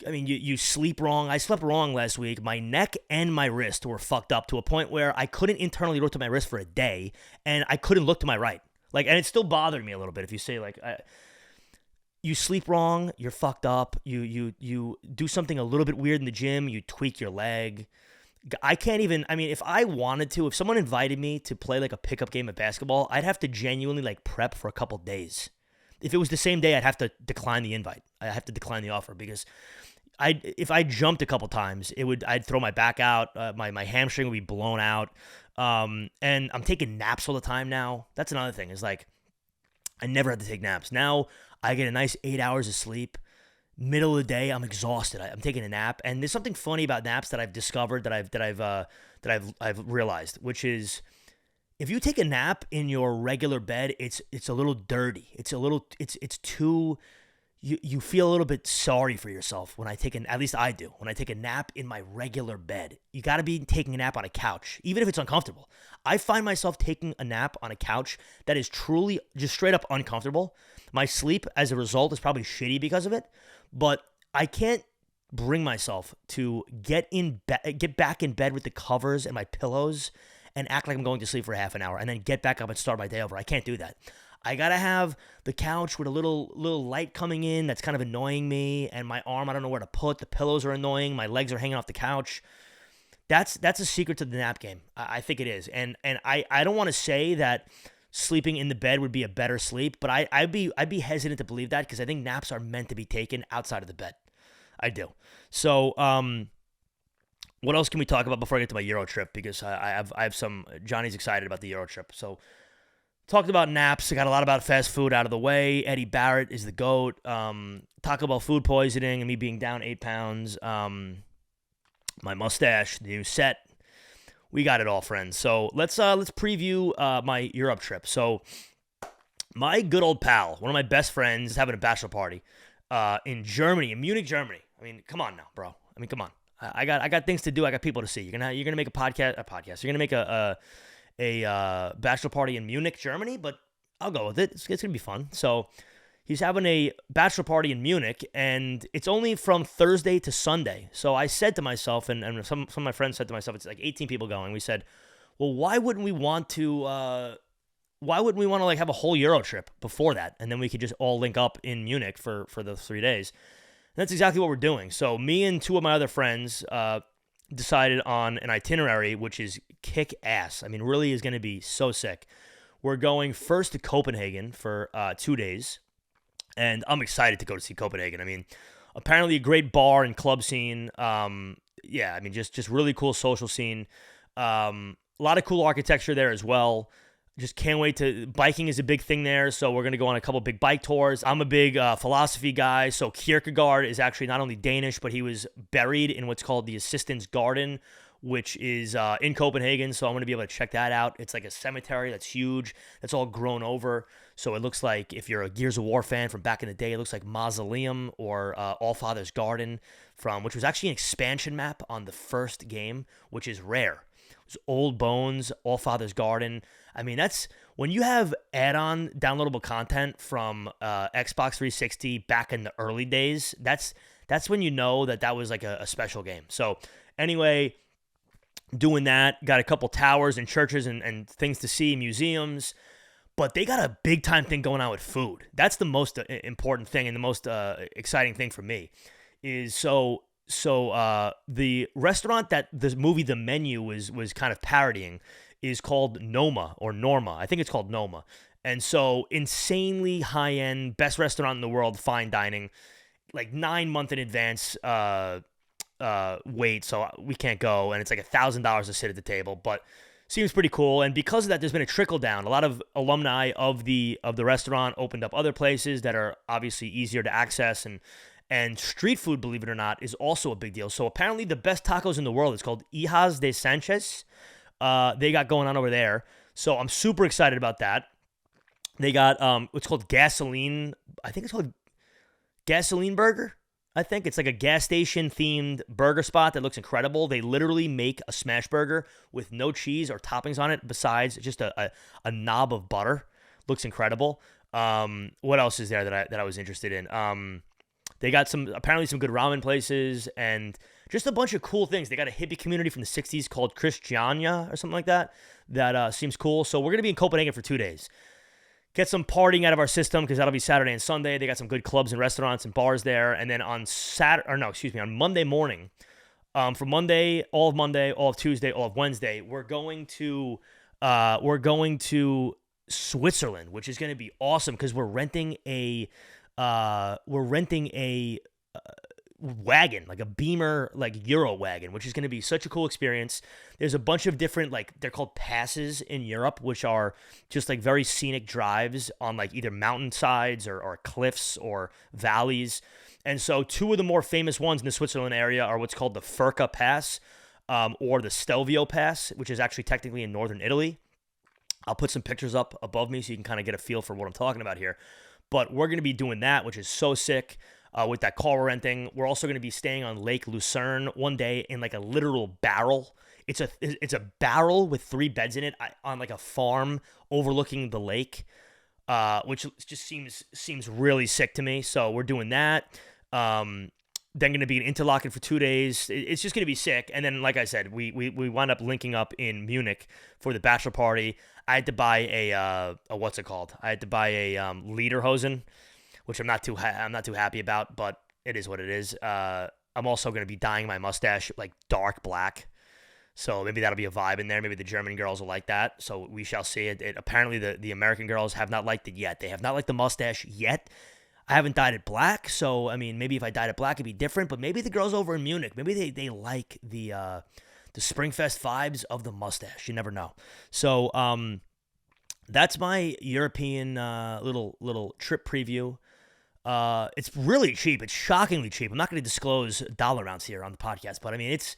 I mean, you sleep wrong. I slept wrong last week. My neck and my wrist were fucked up to a point where I couldn't internally rotate my wrist for a day, and I couldn't look to my right. Like, and it still bothered me a little bit. If you say like, you sleep wrong, you're fucked up. You do something a little bit weird in the gym, you tweak your leg. I can't even, I mean, if I wanted to, if someone invited me to play like a pickup game of basketball, I'd have to genuinely like prep for a couple days. If it was the same day, I'd have to decline the invite. I have to decline the offer because if I jumped a couple times, I'd throw my back out, my hamstring would be blown out. And I'm taking naps all the time now. That's another thing is like, I never had to take naps. Now I get a nice 8 hours of sleep. Middle of the day, I'm exhausted. I'm taking a nap, and there's something funny about naps that I've discovered that I've realized, which is if you take a nap in your regular bed, it's a little dirty. It's too. You feel a little bit sorry for yourself when I take at least I do when I take a nap in my regular bed. You got to be taking a nap on a couch, even if it's uncomfortable. I find myself taking a nap on a couch that is truly just straight up uncomfortable. My sleep, as a result, is probably shitty because of it. But I can't bring myself to get back in bed with the covers and my pillows and act like I'm going to sleep for half an hour and then get back up and start my day over. I can't do that. I gotta have the couch with a little light coming in that's kind of annoying me, and my arm I don't know where to put. The pillows are annoying. My legs are hanging off the couch. That's a secret to the nap game. I think it is, and I don't want to say that sleeping in the bed would be a better sleep, but I'd be hesitant to believe that because I think naps are meant to be taken outside of the bed. I do. So, what else can we talk about before I get to my Euro trip? Because I have some. Johnny's excited about the Euro trip. So, talked about naps. I got a lot about fast food out of the way. Eddie Barrett is the GOAT. Talk about food poisoning and me being down 8 pounds. My mustache, the new set. We got it all, friends. So let's preview my Europe trip. So my good old pal, one of my best friends, is having a bachelor party in Germany, in Munich, Germany. I mean, come on now, bro. I mean, come on. I got things to do. I got people to see. You're gonna make a podcast. You're gonna make a bachelor party in Munich, Germany. But I'll go with it. It's gonna be fun. So he's having a bachelor party in Munich, and it's only from Thursday to Sunday. So I said to myself, and some of my friends said to myself, it's like 18 people going. We said, well, why wouldn't we want to like have a whole Euro trip before that, and then we could just all link up in Munich for those 3 days. And that's exactly what we're doing. So me and 2 of my other friends decided on an itinerary which is kick ass. I mean, really is going to be so sick. We're going first to Copenhagen for 2 days. And I'm excited to go to see Copenhagen. I mean, apparently a great bar and club scene. Yeah, I mean, just really cool social scene. A lot of cool architecture there as well. Just can't wait to... Biking is a big thing there, so we're going to go on a couple big bike tours. I'm a big philosophy guy, so Kierkegaard is actually not only Danish, but he was buried in what's called the Assistens Garden, which is in Copenhagen, so I'm going to be able to check that out. It's like a cemetery that's huge, that's all grown over, so it looks like, if you're a Gears of War fan from back in the day, it looks like Mausoleum or Allfather's Garden, which was actually an expansion map on the first game, which is rare. It was Old Bones, Allfather's Garden. I mean, that's, when you have add-on downloadable content from Xbox 360 back in the early days, that's when you know that was like a special game. So anyway, doing that, got a couple towers and churches and things to see, museums, but they got a big time thing going on with food. That's the most important thing and the most exciting thing for me is, so the restaurant that the movie The Menu was kind of parodying is called Noma or Norma. I think it's called Noma. And so insanely high-end, best restaurant in the world, fine dining, like 9 months in advance wait, so we can't go, and it's like $1,000 to sit at the table, but seems pretty cool. And because of that, there's been a trickle down. A lot of alumni of the restaurant opened up other places that are obviously easier to access, and street food, believe it or not, is also a big deal. So apparently the best tacos in the world is called Hijas de Sanchez. They got going on over there. So I'm super excited about that. They got what's called gasoline. I think it's called Gasoline Burger. I think it's like a gas station themed burger spot that looks incredible. They literally make a smash burger with no cheese or toppings on it besides just a knob of butter. Looks incredible. What else is there that I was interested in? They got apparently some good ramen places and just a bunch of cool things. They got a hippie community from the 60s called Christiania or something like that. That seems cool. So we're going to be in Copenhagen for 2 days. Get some partying out of our system because that'll be Saturday and Sunday. They got some good clubs and restaurants and bars there. And then on Monday morning, for Monday, all of Tuesday, all of Wednesday, we're going to Switzerland, which is going to be awesome because we're renting a wagon, like a Beamer, like Euro wagon, which is going to be such a cool experience. There's a bunch of different, like, they're called passes in Europe, which are just like very scenic drives on like either mountainsides or cliffs or valleys. And so two of the more famous ones in the Switzerland area are what's called the Sickkkk Pass, or the Stelvio Pass, which is actually technically in northern Italy. I'll put some pictures up above me so you can kind of get a feel for what I'm talking about here. But we're going to be doing that, which is so sick. With that car we're renting, we're also going to be staying on Lake Lucerne one day in like a literal barrel. It's a barrel with 3 beds in it on like a farm overlooking the lake, which just seems really sick to me. So we're doing that. Then going to be in Interlaken for 2 days. It's just going to be sick. And then, like I said, we wound up linking up in Munich for the bachelor party. I had to buy a what's it called? I had to buy a lederhosen, which I'm not too happy about, but it is what it is. I'm also going to be dyeing my mustache like dark black, so maybe that'll be a vibe in there. Maybe the German girls will like that, so we shall see. Apparently the American girls have not liked it yet. They have not liked the mustache yet. I haven't dyed it black, so I mean, maybe if I dyed it black, it'd be different. But maybe the girls over in Munich, maybe they like the Springfest vibes of the mustache. You never know. So that's my European little trip preview. It's really cheap. It's shockingly cheap. I'm not going to disclose dollar amounts here on the podcast, but I mean, it's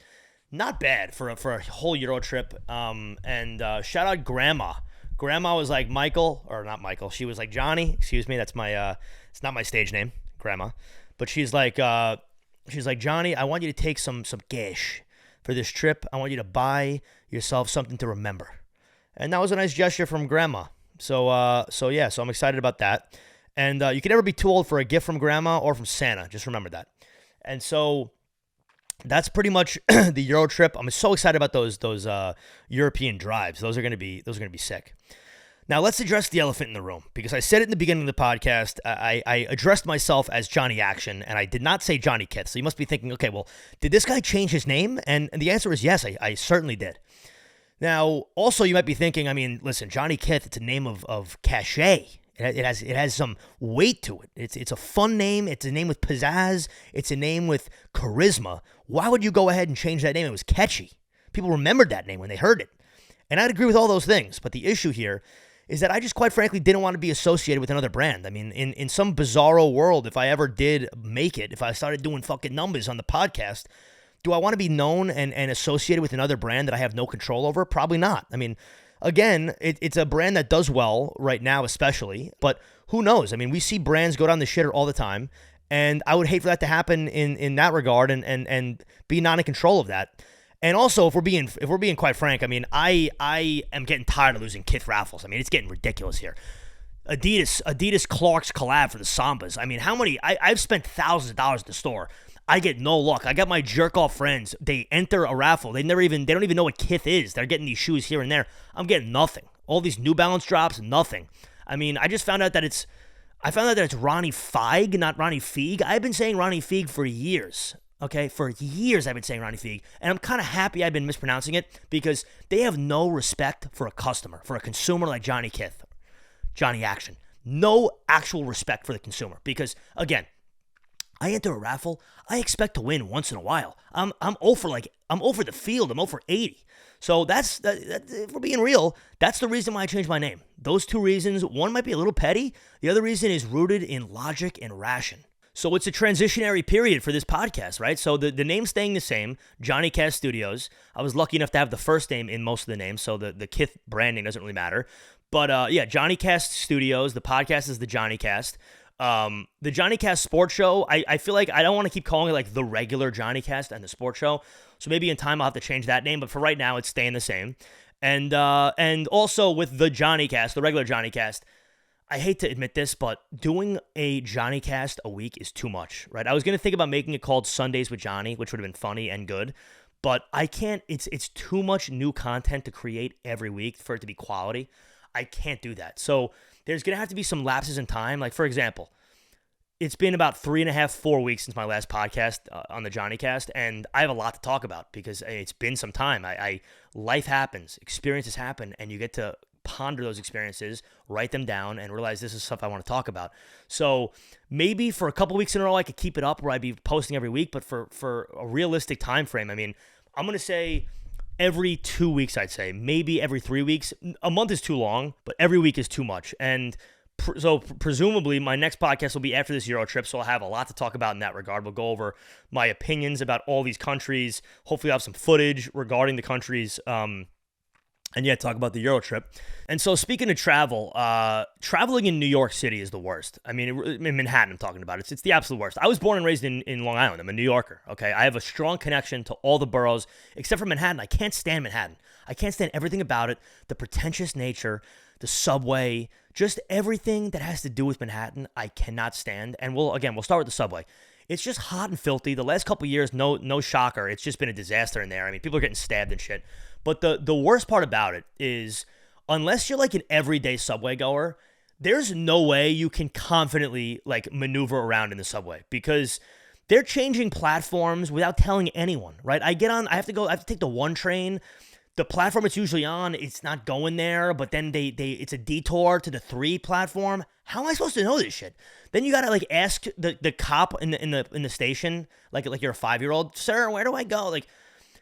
not bad for a whole Euro trip. And shout out Grandma. Grandma was like Michael, or not Michael. She was like Johnny. Excuse me. That's my, it's not my stage name, Grandma. But she's like Johnny, I want you to take some cash for this trip. I want you to buy yourself something to remember. And that was a nice gesture from Grandma. So I'm excited about that. And you can never be too old for a gift from Grandma or from Santa. Just remember that. And so that's pretty much the Euro trip. I'm so excited about those European drives. Those are gonna be sick. Now let's address the elephant in the room, because I said it in the beginning of the podcast. I addressed myself as Johnny Action, and I did not say Johnny Kith. So you must be thinking, okay, well, did this guy change his name? And the answer is yes, I certainly did. Now, also you might be thinking, I mean, listen, Johnny Kith, it's a name of cachet. It has some weight to it. It's a fun name. It's a name with pizzazz. It's a name with charisma. Why would you go ahead and change that name? It was catchy. People remembered that name when they heard it. And I'd agree with all those things. But the issue here is that I just quite frankly didn't want to be associated with another brand. I mean, in some bizarro world, if I ever did make it, if I started doing fucking numbers on the podcast, do I want to be known and associated with another brand that I have no control over? Probably not. I mean, again, it's a brand that does well right now, especially, but who knows? I mean, we see brands go down the shitter all the time, and I would hate for that to happen in that regard and be not in control of that. And also, if we're being quite frank, I mean, I am getting tired of losing Kith raffles. I mean, it's getting ridiculous here. Adidas Clark's collab for the Sambas. I mean, I've spent thousands of dollars at the store. I get no luck. I got my jerk-off friends. They enter a raffle. They don't even know what Kith is. They're getting these shoes here and there. I'm getting nothing. All these New Balance drops, nothing. I mean, I found out that it's Ronnie Feig, not Ronnie Feig. I've been saying Ronnie Feig for years. Okay, for years I've been saying Ronnie Feig, and I'm kind of happy I've been mispronouncing it because they have no respect for a customer, for a consumer like Johnny Kith, Johnny Action. No actual respect for the consumer because, again, I enter a raffle, I expect to win once in a while. I'm over the field, I'm over 80. So that's if we're being real, that's the reason why I changed my name. Those two reasons, one might be a little petty, the other reason is rooted in logic and ration. So it's a transitionary period for this podcast, right? So the name's staying the same, JohnnyCast Studios. I was lucky enough to have the first name in most of the names, so the Kith branding doesn't really matter. But yeah, JohnnyCast Studios, the podcast is the JohnnyCast. The JohnnyCast Sports Show, I feel like I don't want to keep calling it like the regular JohnnyCast and the Sports Show. So maybe in time I'll have to change that name, but for right now it's staying the same. And also with the JohnnyCast, the regular JohnnyCast, I hate to admit this, but doing a JohnnyCast a week is too much, right? I was going to think about making it called Sundays with Johnny, which would have been funny and good, but I can't, it's too much new content to create every week for it to be quality. I can't do that. So there's going to have to be some lapses in time. Like, for example, it's been about 3.5, 4 weeks since my last podcast on the JohnnyCast, and I have a lot to talk about because it's been some time. Life happens, experiences happen, and you get to ponder those experiences, write them down, and realize this is stuff I want to talk about. So maybe for a couple weeks in a row, I could keep it up where I'd be posting every week, but for a realistic time frame, I mean, I'm going to say every 2 weeks, I'd say. Maybe every 3 weeks. A month is too long, but every week is too much. And so presumably my next podcast will be after this Euro trip, so I'll have a lot to talk about in that regard. We'll go over my opinions about all these countries. Hopefully I'll have some footage regarding the countries, and yeah, talk about the Euro trip. And so speaking of travel, traveling in New York City is the worst. I mean, in Manhattan I'm talking about. It's the absolute worst. I was born and raised in Long Island. I'm a New Yorker, okay? I have a strong connection to all the boroughs, except for Manhattan. I can't stand Manhattan. I can't stand everything about it, the pretentious nature, the subway, just everything that has to do with Manhattan, I cannot stand. And we'll start with the subway. It's just hot and filthy. The last couple of years, no shocker. It's just been a disaster in there. I mean, people are getting stabbed and shit. But the worst part about it is, unless you're like an everyday subway goer, there's no way you can confidently like maneuver around in the subway because they're changing platforms without telling anyone, right? I have to take the 1 train. The platform it's usually on, it's not going there, but then it's a detour to the 3 platform. How am I supposed to know this shit? Then you gotta like ask the cop in the station, like you're a 5-year-old, sir, where do I go? Like,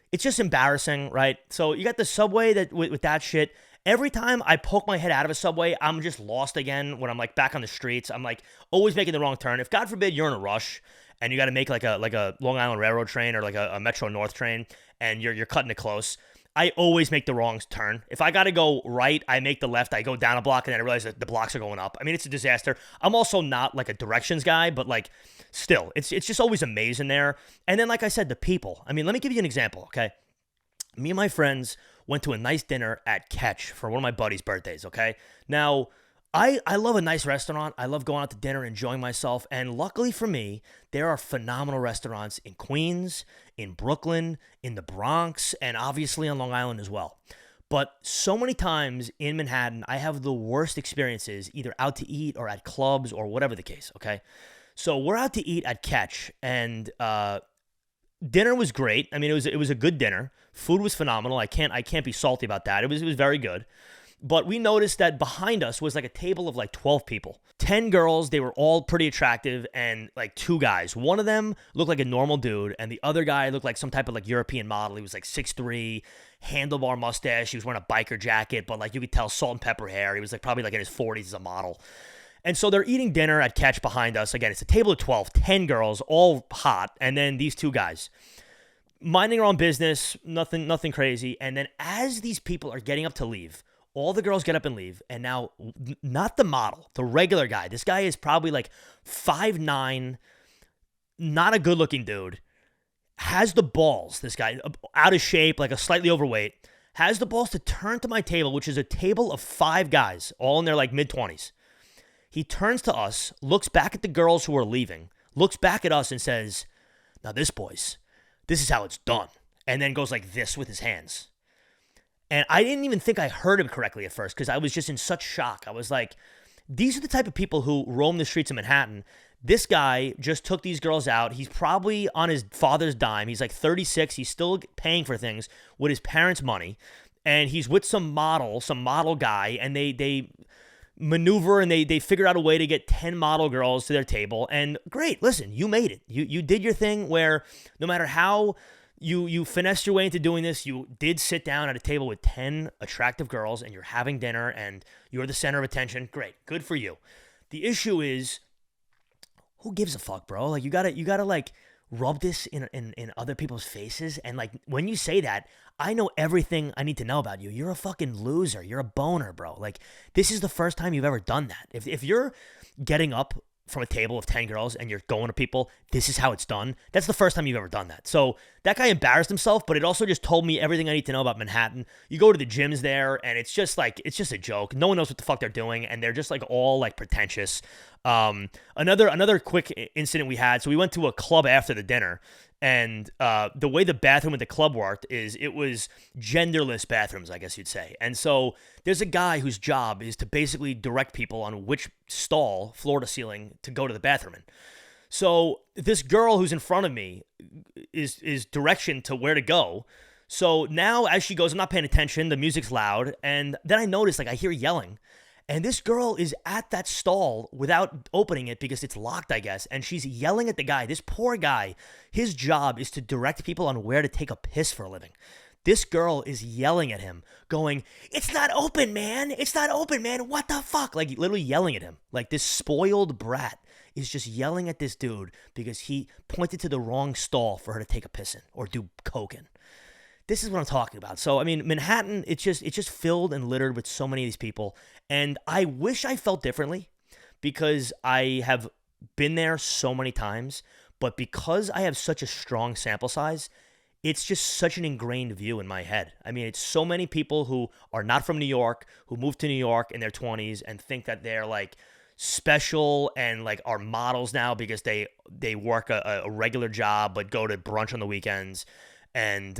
it's just embarrassing, right? So you got the subway that with that shit. Every time I poke my head out of a subway, I'm just lost again when I'm like back on the streets. I'm like always making the wrong turn. If God forbid you're in a rush and you got to make like a Long Island Railroad train or like a Metro North train and you're cutting it close, I always make the wrong turn. If I got to go right, I make the left. I go down a block and then I realize that the blocks are going up. I mean, it's a disaster. I'm also not like a directions guy, but like still, it's just always a maze in there. And then, like I said, the people. I mean, let me give you an example, okay? Me and my friends went to a nice dinner at Catch for one of my buddies' birthdays, okay? Now, I love a nice restaurant. I love going out to dinner, enjoying myself. And luckily for me, there are phenomenal restaurants in Queens, in Brooklyn, in the Bronx, and obviously on Long Island as well. But so many times in Manhattan, I have the worst experiences either out to eat or at clubs or whatever the case, okay? So we're out to eat at Catch, and dinner was great. I mean, it was a good dinner. Food was phenomenal. I can't be salty about that. It was very good. But we noticed that behind us was like a table of like 12 people. 10 girls, they were all pretty attractive, and like 2 guys. One of them looked like a normal dude, and the other guy looked like some type of like European model. He was like 6'3", handlebar mustache. He was wearing a biker jacket, but like you could tell salt and pepper hair. He was like probably like in his 40s as a model. And so they're eating dinner at Catch behind us. Again, it's a table of 12, 10 girls, all hot, and then these 2 guys. Minding their own business, nothing crazy. And then as these people are getting up to leave, all the girls get up and leave, and now, not the model, the regular guy. This guy is probably like 5'9", not a good-looking dude, has the balls, this guy, out of shape, like a slightly overweight, has the balls to turn to my table, which is a table of 5 guys, all in their like mid-20s. He turns to us, looks back at the girls who are leaving, looks back at us and says, "Now this, boys, this is how it's done," and then goes like this with his hands. And I didn't even think I heard him correctly at first because I was just in such shock. I was like, these are the type of people who roam the streets of Manhattan. This guy just took these girls out. He's probably on his father's dime. He's like 36. He's still paying for things with his parents' money. And he's with some model guy, and they maneuver and they figured out a way to get 10 model girls to their table. And great, listen, you made it. You did your thing where no matter how you finessed your way into doing this, you did sit down at a table with 10 attractive girls and you're having dinner and you're the center of attention. Great, good for you. The issue is, who gives a fuck, bro? Like, you gotta like rub this in other people's faces. And like, when you say that, I know everything I need to know about you. You're a fucking loser. You're a boner, bro. Like, this is the first time you've ever done that. If you're getting up from a table of 10 girls and you're going to people, this is how it's done. That's the first time you've ever done that. So that guy embarrassed himself, but it also just told me everything I need to know about Manhattan. You go to the gyms there and it's just a joke. No one knows what the fuck they're doing. And they're just like all like pretentious. Another quick incident we had. So we went to a club after the dinner, and the way the bathroom at the club worked is it was genderless bathrooms, I guess you'd say. And so there's a guy whose job is to basically direct people on which stall, floor to ceiling, to go to the bathroom in. So this girl who's in front of me is direction to where to go. So now as she goes, I'm not paying attention. The music's loud. And then I notice, like, I hear yelling. And this girl is at that stall without opening it because it's locked, I guess. And she's yelling at the guy. This poor guy, his job is to direct people on where to take a piss for a living. This girl is yelling at him, going, "It's not open, man. It's not open, man. What the fuck?" Like, literally yelling at him. Like, this spoiled brat is just yelling at this dude because he pointed to the wrong stall for her to take a piss in or do coke in. This is what I'm talking about. So, I mean, Manhattan, it's just filled and littered with so many of these people. And I wish I felt differently because I have been there so many times. But because I have such a strong sample size, it's just such an ingrained view in my head. I mean, it's so many people who are not from New York, who moved to New York in their 20s and think that they're like special and like are models now because they work a regular job but go to brunch on the weekends. And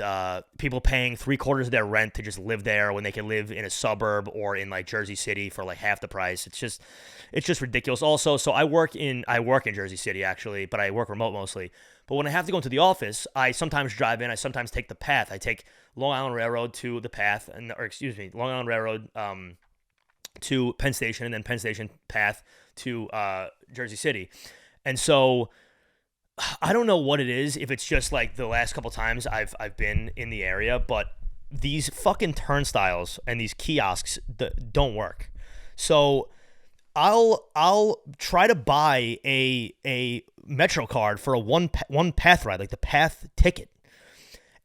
people paying 3/4 of their rent to just live there when they can live in a suburb or in like Jersey City for like half the price. It's just ridiculous. Also, so I work in Jersey City actually, but I work remote mostly. But when I have to go into the office, I sometimes drive in. I sometimes take the path. I take Long Island Railroad to the path, Long Island Railroad to Penn Station, and then Penn Station path to Jersey City. And so I don't know what it is, if it's just like the last couple times I've been in the area, but these fucking turnstiles and these kiosks don't work. So I'll try to buy a Metro card for a one path ride, like the path ticket.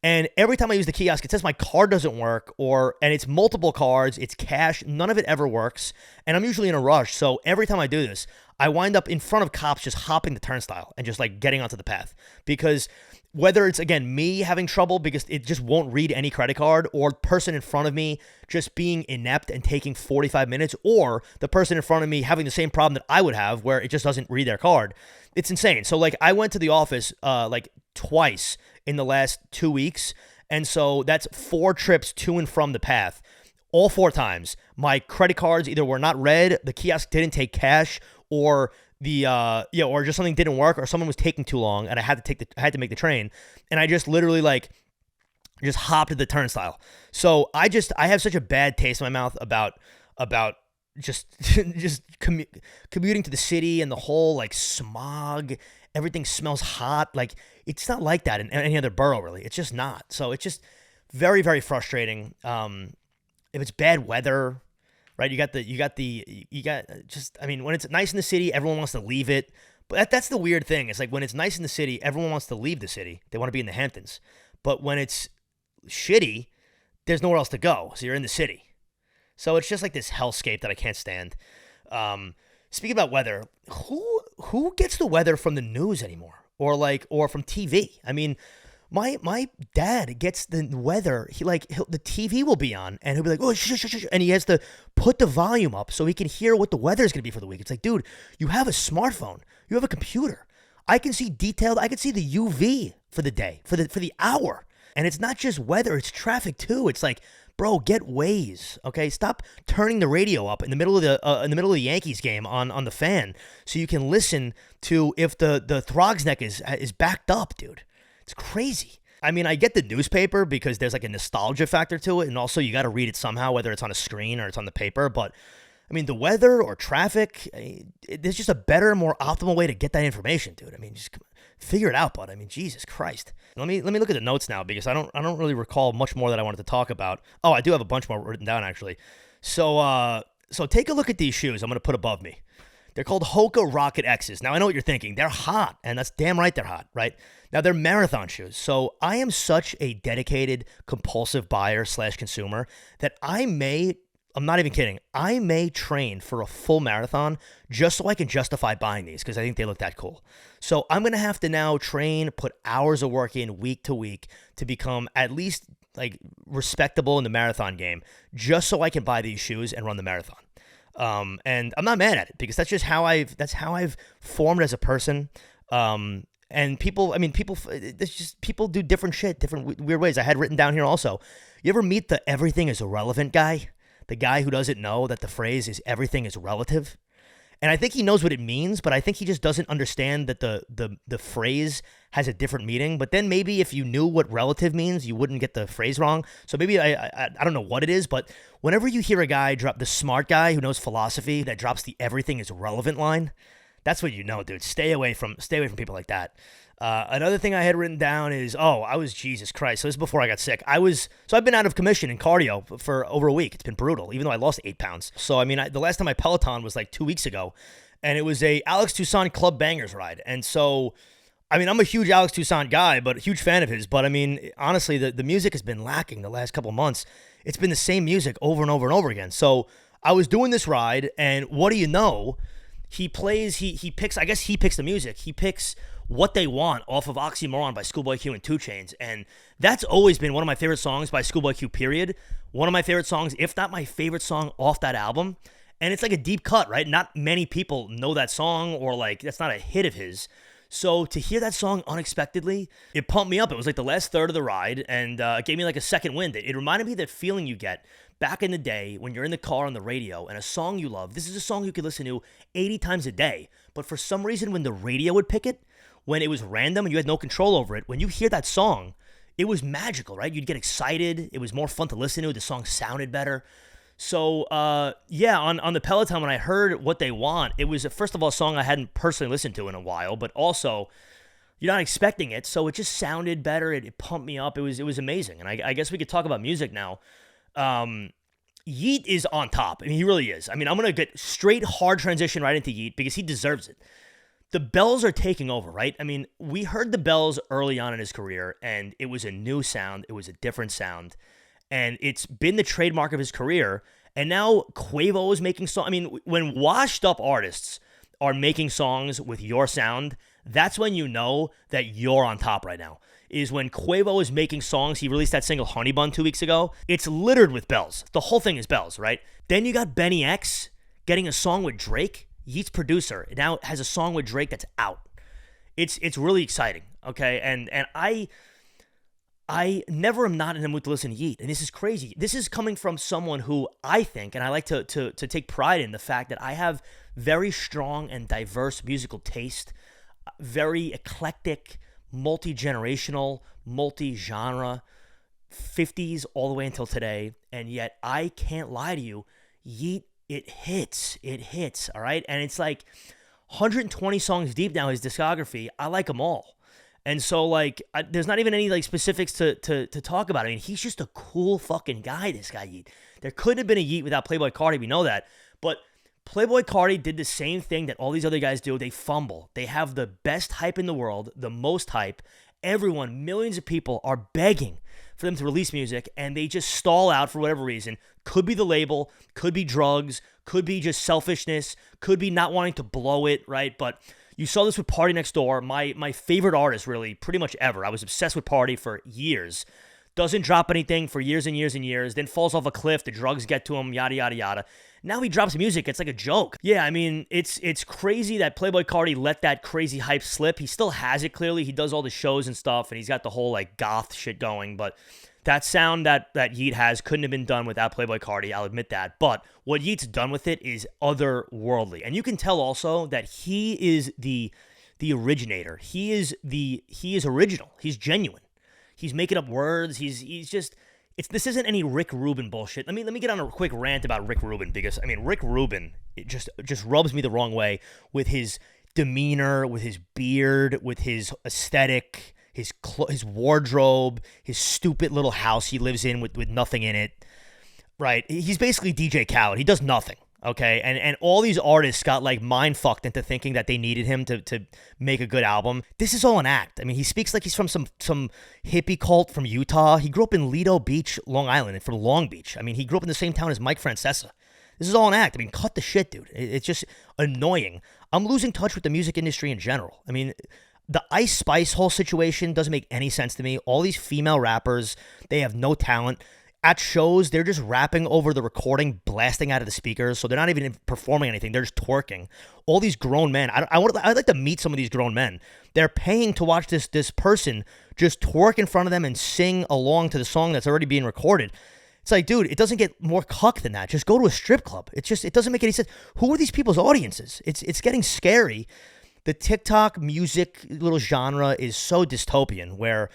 And every time I use the kiosk, it says my card doesn't work, and it's multiple cards, it's cash, none of it ever works, and I'm usually in a rush, so every time I do this, I wind up in front of cops just hopping the turnstile and just like getting onto the path. Because whether it's, again, me having trouble because it just won't read any credit card, or the person in front of me just being inept and taking 45 minutes, or the person in front of me having the same problem that I would have where it just doesn't read their card, it's insane. So like I went to the office like twice in the last 2 weeks, and so that's 4 trips to and from the path. All 4 times, my credit cards either were not read, the kiosk didn't take cash, or or just something didn't work, or someone was taking too long, and I had to make the train, and I just literally like just hopped the turnstile. So I have such a bad taste in my mouth about just commuting to the city and the whole like smog. Everything smells hot. Like, it's not like that in any other borough, really. It's just not. So it's just very, very frustrating. If it's bad weather, right? I mean, when it's nice in the city, everyone wants to leave it. But that's the weird thing. It's like when it's nice in the city, everyone wants to leave the city. They want to be in the Hamptons. But when it's shitty, there's nowhere else to go. So you're in the city. So it's just like this hellscape that I can't stand. Speaking about weather, who gets the weather from the news anymore, or from TV? I mean, my dad gets the weather. The TV will be on, and he'll be like, "Oh, shh," and he has to put the volume up so he can hear what the weather is going to be for the week. It's like, dude, you have a smartphone, you have a computer. I can see detailed. I can see the UV for the day, for the hour. And it's not just weather, it's traffic too. It's like, bro, get Waze, okay? Stop turning the radio up in the middle of the Yankees game on the fan, so you can listen to if the Throg's neck is backed up, dude. It's crazy. I mean, I get the newspaper because there's like a nostalgia factor to it, and also you got to read it somehow, whether it's on a screen or it's on the paper. But I mean, the weather or traffic, there's just a better, more optimal way to get that information, dude. I mean, just figure it out, bud. I mean, Jesus Christ. Let me look at the notes now, because I don't really recall much more that I wanted to talk about. Oh, I do have a bunch more written down, actually. So take a look at these shoes I'm going to put above me. They're called Hoka Rocket X's. Now, I know what you're thinking. They're hot, and that's damn right they're hot, right? Now, they're marathon shoes. So I am such a dedicated, compulsive buyer / consumer that I'm not even kidding, I may train for a full marathon just so I can justify buying these, because I think they look that cool. So I'm going to have to now train, put hours of work in week to week to become at least like respectable in the marathon game, just so I can buy these shoes and run the marathon. And I'm not mad at it, because that's how I've formed as a person. And people do different shit, different weird ways. I had written down here also, you ever meet the everything is irrelevant guy? The guy who doesn't know that the phrase is everything is relative. And I think he knows what it means, but I think he just doesn't understand that the phrase has a different meaning. But then maybe if you knew what relative means, you wouldn't get the phrase wrong. So maybe I don't know what it is, but whenever you hear a guy drop, the smart guy who knows philosophy that drops the everything is relevant line, that's what you know, dude. Stay away from people like that. Another thing I had written down is, Jesus Christ. So this is before I got sick. I've been out of commission in cardio for over a week. It's been brutal, even though I lost 8 pounds. So, I mean, the last time I Peloton was like 2 weeks ago, and it was a Alex Toussaint Club Bangers ride. And so, I mean, I'm a huge Alex Toussaint guy, but a huge fan of his. But I mean, honestly, the music has been lacking the last couple months. It's been the same music over and over and over again. So I was doing this ride, and what do you know? He picks the music. He picks What They Want off of Oxymoron by Schoolboy Q and 2 Chainz. And that's always been one of my favorite songs by Schoolboy Q, period. One of my favorite songs, if not my favorite song off that album. And it's like a deep cut, right? Not many people know that song, or like that's not a hit of his. So to hear that song unexpectedly, it pumped me up. It was like the last third of the ride, and it gave me like a second wind. It reminded me of that feeling you get back in the day when you're in the car on the radio and a song you love. This is a song you could listen to 80 times a day. But for some reason, when the radio would pick it, when it was random and you had no control over it, when you hear that song, it was magical, right? You'd get excited. It was more fun to listen to. The song sounded better. So, on the Peloton, when I heard What They Want, it was, first of all, a song I hadn't personally listened to in a while, but also, you're not expecting it, so it just sounded better. It pumped me up. It was amazing. And I guess we could talk about music now. Yeet is on top. I mean, he really is. I mean, I'm going to get straight hard transition right into Yeet because he deserves it. The bells are taking over, right? I mean, we heard the bells early on in his career, and it was a new sound. It was a different sound. And it's been the trademark of his career. And now Quavo is making songs. I mean, when washed up artists are making songs with your sound, that's when you know that you're on top right now. Is when Quavo is making songs. He released that single Honey Bun 2 weeks ago. It's littered with bells. The whole thing is bells, right? Then you got Benny X getting a song with Drake. Yeet's producer now has a song with Drake that's out. It's really exciting, okay? And I never am not in the mood to listen to Yeet, and this is crazy. This is coming from someone who I think, and I like to take pride in the fact that I have very strong and diverse musical taste, very eclectic, multi-generational, multi-genre, 50s all the way until today, and yet I can't lie to you, Yeet, it hits, all right? And it's like 120 songs deep now, his discography. I like them all. And so, like, there's not even any, like, specifics to talk about. I mean, he's just a cool fucking guy, this guy, Yeet. There couldn't have been a Yeet without Playboi Carti, we know that. But Playboi Carti did the same thing that all these other guys do. They fumble. They have the best hype in the world, the most hype. Everyone, millions of people are begging for them to release music, and they just stall out for whatever reason. Could be the label, could be drugs, could be just selfishness, could be not wanting to blow it, right? But you saw this with Party Next Door, my favorite artist, really, pretty much ever. I was obsessed with Party for years. doesn't drop anything for years and years and years, then falls off a cliff, the drugs get to him, yada, yada, yada. Now he drops music, it's like a joke. Yeah, I mean, it's crazy that Playboi Carti let that crazy hype slip. He still has it, clearly. He does all the shows and stuff, and he's got the whole, like, goth shit going, but that sound that Yeat has couldn't have been done without Playboi Carti, I'll admit that. But what Yeat's done with it is otherworldly. And you can tell also that he is the originator. He is original. He's genuine. He's making up words. He's just... This isn't any Rick Rubin bullshit. Let me get on a quick rant about Rick Rubin, because I mean Rick Rubin, it just rubs me the wrong way with his demeanor, with his beard, with his aesthetic, his wardrobe, his stupid little house he lives in with nothing in it. Right? He's basically DJ Khaled. He does nothing. Okay, and all these artists got like mind fucked into thinking that they needed him to make a good album. This is all an act. I mean, he speaks like he's from some hippie cult from Utah. He grew up in Lido Beach, Long Island, and from Long Beach. I mean, he grew up in the same town as Mike Francesa. This is all an act. I mean, cut the shit, dude. It's just annoying. I'm losing touch with the music industry in general. I mean, the Ice Spice whole situation doesn't make any sense to me. All these female rappers, they have no talent. At shows, they're just rapping over the recording, blasting out of the speakers, so they're not even performing anything. They're just twerking. All these grown men, I'd like to meet some of these grown men. They're paying to watch this person just twerk in front of them and sing along to the song that's already being recorded. It's like, dude, it doesn't get more cuck than that. Just go to a strip club. It doesn't make any sense. Who are these people's audiences? It's getting scary. The TikTok music little genre is so dystopian, where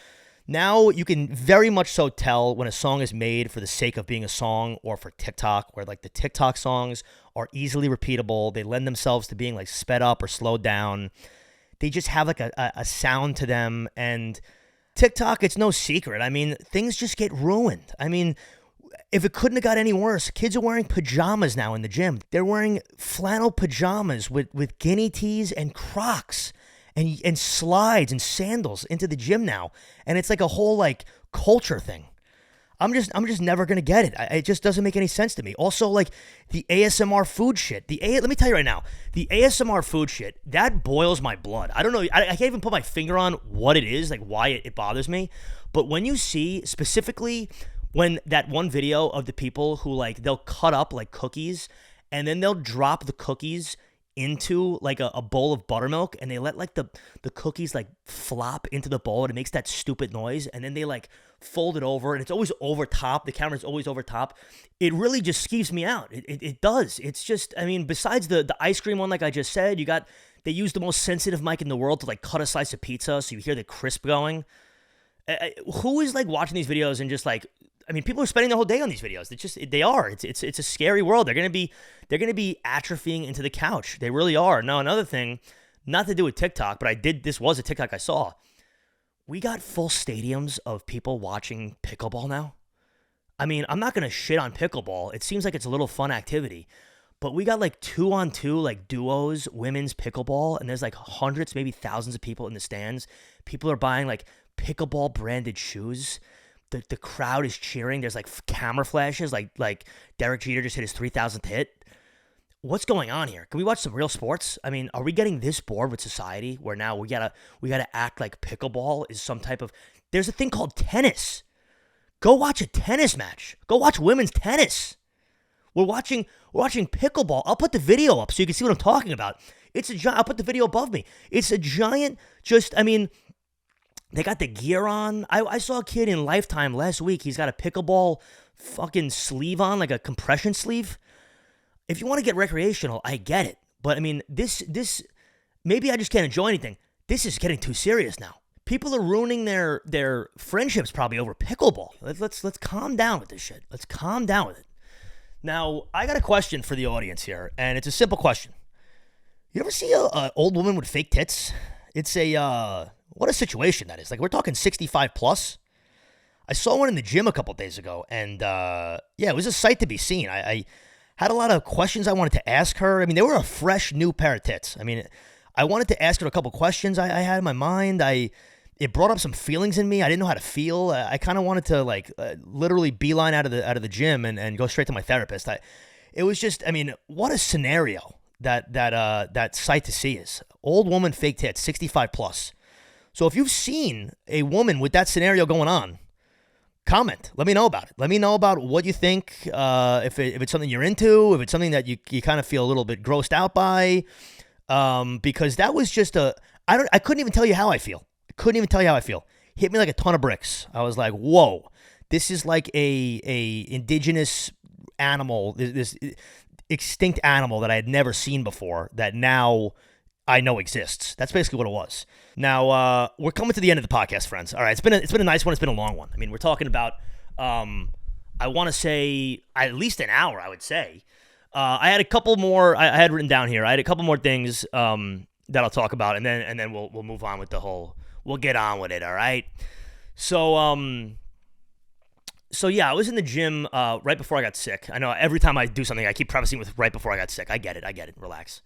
now you can very much so tell when a song is made for the sake of being a song or for TikTok, where like the TikTok songs are easily repeatable. They lend themselves to being like sped up or slowed down. They just have like a sound to them. And TikTok, it's no secret. I mean, things just get ruined. I mean, if it couldn't have got any worse, kids are wearing pajamas now in the gym. They're wearing flannel pajamas with guinea tees and Crocs. And slides and sandals into the gym now, and it's like a whole like culture thing. I'm just never gonna get it. It just doesn't make any sense to me. Also, like the ASMR food shit. Let me tell you right now, the ASMR food shit that boils my blood. I don't know. I can't even put my finger on what it is, like why it bothers me. But when you see specifically when that one video of the people who like they'll cut up like cookies and then they'll drop the cookies into like a bowl of buttermilk, and they let like the cookies like flop into the bowl, and it makes that stupid noise, and then they like fold it over, and it's always over top. The camera's always over top. It really just skeeves me out. It does. It's just, I mean, besides the ice cream one, like I just said, they use the most sensitive mic in the world to like cut a slice of pizza so you hear the crisp going. Who is like watching these videos and just like, I mean, people are spending the whole day on these videos. They are. It's a scary world. They're gonna be atrophying into the couch. They really are. Now, another thing, not to do with TikTok, but this was a TikTok I saw. We got full stadiums of people watching pickleball now. I mean, I'm not gonna shit on pickleball. It seems like it's a little fun activity, but we got like 2-on-2 like duos women's pickleball, and there's like hundreds, maybe thousands of people in the stands. People are buying like pickleball branded shoes. The crowd is cheering. There's like camera flashes, like Derek Jeter just hit his 3,000th hit. What's going on here? Can we watch some real sports? I mean, are we getting this bored with society where now we gotta act like pickleball is some type of? There's a thing called tennis. Go watch a tennis match. Go watch women's tennis. We're watching pickleball. I'll put the video up so you can see what I'm talking about. I'll put the video above me. It's a giant. They got the gear on. I saw a kid in Lifetime last week. He's got a pickleball fucking sleeve on, like a compression sleeve. If you want to get recreational, I get it. But I mean, this maybe I just can't enjoy anything. This is getting too serious now. People are ruining their friendships probably over pickleball. Let's calm down with this shit. Let's calm down with it. Now, I got a question for the audience here, and it's a simple question. You ever see an old woman with fake tits? It's what a situation that is. Like, we're talking 65 plus. I saw one in the gym a couple days ago, and it was a sight to be seen. I had a lot of questions I wanted to ask her. I mean, they were a fresh, new pair of tits. I mean, I wanted to ask her a couple questions I had in my mind. It brought up some feelings in me. I didn't know how to feel. I kind of wanted to, literally beeline out of the gym and go straight to my therapist. It was just, I mean, what a scenario that sight to see is. Old woman, fake tits, 65 plus. So if you've seen a woman with that scenario going on, comment. Let me know about it. Let me know about what you think. If it's something you're into, if it's something that you kind of feel a little bit grossed out by, because that was just I couldn't even tell you how I feel. Hit me like a ton of bricks. I was like, whoa, this is like a indigenous animal, this extinct animal that I had never seen before that now I know exists. That's basically what it was. Now, we're coming to the end of the podcast, friends. All right, it's been a nice one. It's been a long one. I mean, we're talking about, I want to say at least an hour, I would say. I had a couple more, I had written down here. I had a couple more things that I'll talk about, and then we'll move on with we'll get on with it, all right? So yeah, I was in the gym right before I got sick. I know every time I do something, I keep prefacing with right before I got sick. I get it. Relax.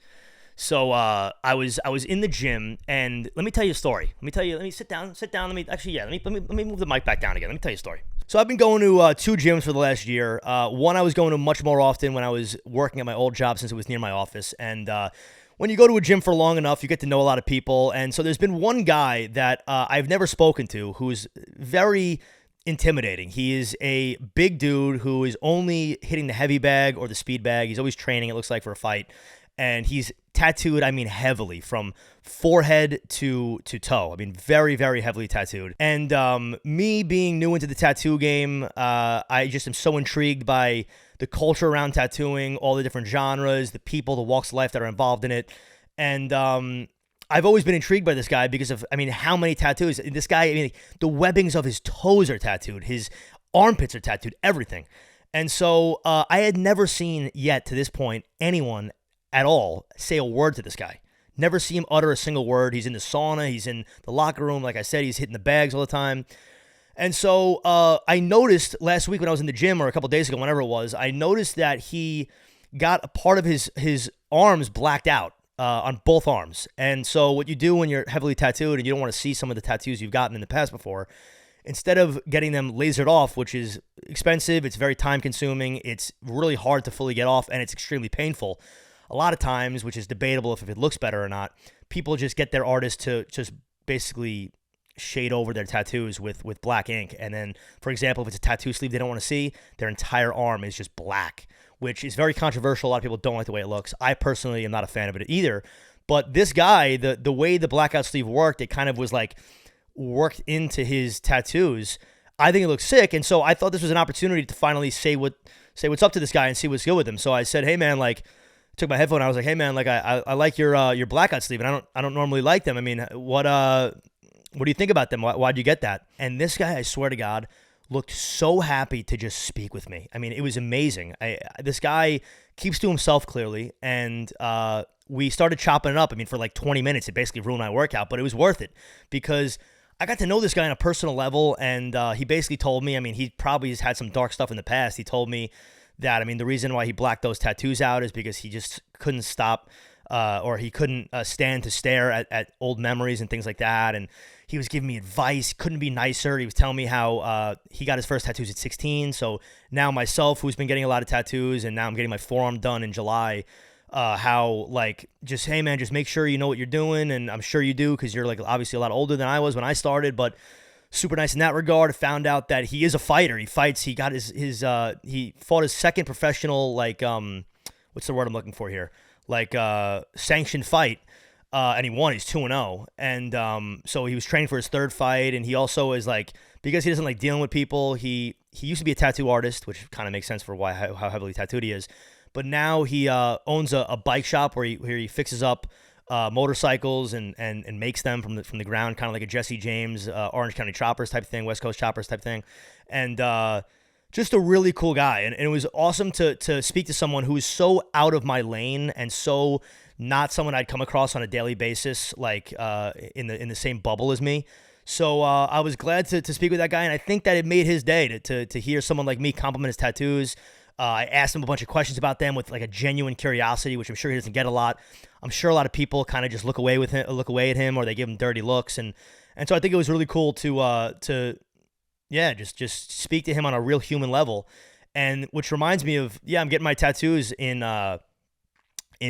So I was in the gym, and let me tell you a story. Let me sit down. Let me move the mic back down again. Let me tell you a story. So I've been going to 2 gyms for the last year. One I was going to much more often when I was working at my old job since it was near my office. And when you go to a gym for long enough, you get to know a lot of people. And so there's been one guy that I've never spoken to who's very intimidating. He is a big dude who is only hitting the heavy bag or the speed bag. He's always training, it looks like, for a fight. And he's tattooed, I mean, heavily from forehead to toe. I mean, very, very heavily tattooed. And me being new into the tattoo game, I just am so intrigued by the culture around tattooing, all the different genres, the people, the walks of life that are involved in it. And I've always been intrigued by this guy because of, I mean, how many tattoos. This guy, I mean, the webbings of his toes are tattooed. His armpits are tattooed, everything. And so I had never seen yet to this point anyone at all say a word to this guy. Never see him utter a single word. He's in the sauna. He's in the locker room. Like I said, he's hitting the bags all the time. And so I noticed last week when I was in the gym, or a couple days ago, whenever it was, I noticed that he got a part of his arms blacked out on both arms. And so what you do when you're heavily tattooed and you don't want to see some of the tattoos you've gotten in the past before, instead of getting them lasered off, which is expensive, it's very time consuming, it's really hard to fully get off, and it's extremely painful. A lot of times, which is debatable if it looks better or not, people just get their artist to just basically shade over their tattoos with black ink. And then, for example, if it's a tattoo sleeve they don't want to see, their entire arm is just black, which is very controversial. A lot of people don't like the way it looks. I personally am not a fan of it either. But this guy, the way the blackout sleeve worked, it kind of was like worked into his tattoos. I think it looks sick. And so I thought this was an opportunity to finally say what's up to this guy and see what's good with him. So I said, hey man, like, took my headphone. I was like, hey man, like I like your blackout sleeve, and I don't normally like them. I mean, what do you think about them? Why'd you get that? And this guy, I swear to God, looked so happy to just speak with me. I mean, it was amazing. This guy keeps to himself clearly, and we started chopping it up. I mean, for like 20 minutes, it basically ruined my workout, but it was worth it because I got to know this guy on a personal level, and he basically told me, I mean, he probably has had some dark stuff in the past. He told me that, I mean, the reason why he blacked those tattoos out is because he just couldn't stop or he couldn't stand to stare at old memories and things like that. And he was giving me advice, couldn't be nicer. He was telling me how he got his first tattoos at 16. So now myself, who's been getting a lot of tattoos, and now I'm getting my forearm done in July, how like, just, hey man, just make sure you know what you're doing. And I'm sure you do, because you're like obviously a lot older than I was when I started, but super nice in that regard. Found out that he is a fighter. He fights. He got he fought his second professional, like, what's the word I'm looking for here? Like, sanctioned fight. And he won. He's 2-0. And so he was training for his third fight. And he also is like, because he doesn't like dealing with people, he used to be a tattoo artist, which kind of makes sense for how heavily tattooed he is. But now he owns a bike shop where he fixes up motorcycles and makes them from the ground, kind of like a Jesse James, Orange County Choppers type thing, West Coast Choppers type thing. And just a really cool guy. And it was awesome to speak to someone who is so out of my lane and so not someone I'd come across on a daily basis, like in the same bubble as me. So I was glad to speak with that guy, and I think that it made his day to hear someone like me compliment his tattoos. I asked him a bunch of questions about them with like a genuine curiosity, which I'm sure he doesn't get a lot. I'm sure a lot of people kind of just look away at him, or they give him dirty looks, and so I think it was really cool to just speak to him on a real human level. And which reminds me of, I'm getting my tattoos in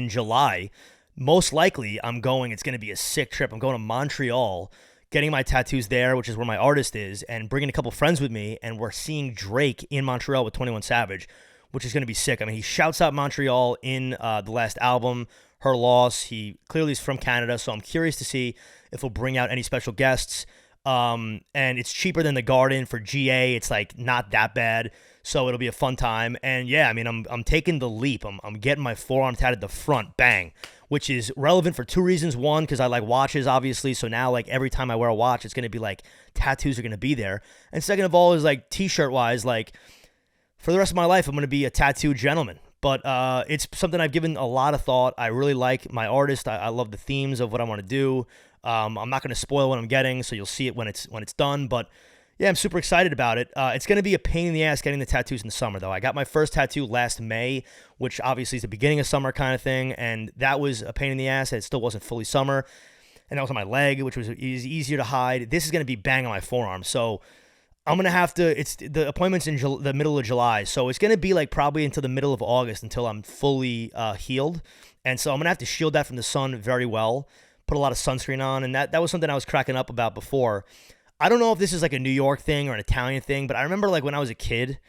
July. Most likely it's going to be a sick trip. I'm going to Montreal, getting my tattoos there, which is where my artist is, and bringing a couple friends with me, and we're seeing Drake in Montreal with 21 Savage, which is going to be sick. I mean, he shouts out Montreal in the last album, Her Loss. He clearly is from Canada, so I'm curious to see if he'll bring out any special guests. And it's cheaper than the Garden for GA. It's like not that bad, so it'll be a fun time. And yeah, I mean, I'm taking the leap. I'm getting my forearm tatted the front, bang, which is relevant for two reasons. One, because I like watches, obviously, so now like every time I wear a watch, it's gonna be like tattoos are gonna be there. And second of all is like t-shirt wise, like for the rest of my life, I'm gonna be a tattoo gentleman. But it's something I've given a lot of thought. I really like my artist. I love the themes of what I want to do. I'm not going to spoil what I'm getting, so you'll see it when it's done. But yeah, I'm super excited about it. It's going to be a pain in the ass getting the tattoos in the summer, though. I got my first tattoo last May, which obviously is the beginning of summer kind of thing, and that was a pain in the ass. It still wasn't fully summer, and that was on my leg, which was easier to hide. This is going to be bang on my forearm, so I'm going to have to, the appointment's in the middle of July, so it's going to be like probably until the middle of August until I'm fully healed, and so I'm going to have to shield that from the sun very well, put a lot of sunscreen on, and that was something I was cracking up about before. I don't know if this is like a New York thing or an Italian thing, but I remember like when I was a kid,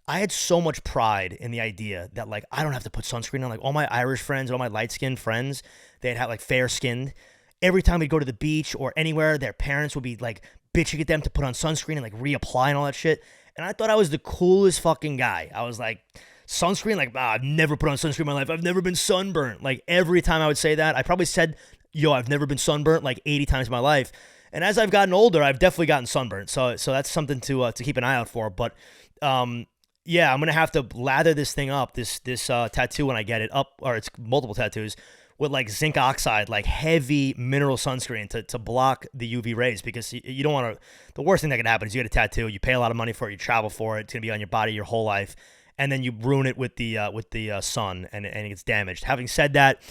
I had so much pride in the idea that like I don't have to put sunscreen on. Like all my Irish friends, all my light-skinned friends, they'd have like fair-skinned. Every time we'd go to the beach or anywhere, their parents would be like bitching at them to put on sunscreen and like reapply and all that shit. And I thought I was the coolest fucking guy. I was like, sunscreen? Like, I've never put on sunscreen in my life. I've never been sunburnt. Like every time I would say that, I probably said, yo, I've never been sunburnt like 80 times in my life. And as I've gotten older, I've definitely gotten sunburnt. So that's something to keep an eye out for. But yeah, I'm gonna have to lather this thing up, this tattoo when I get it up, or it's multiple tattoos, with like zinc oxide, like heavy mineral sunscreen to block the UV rays, because you don't want to. The worst thing that can happen is you get a tattoo, you pay a lot of money for it, you travel for it, it's gonna be on your body your whole life, and then you ruin it with the sun and it gets damaged. Having said that,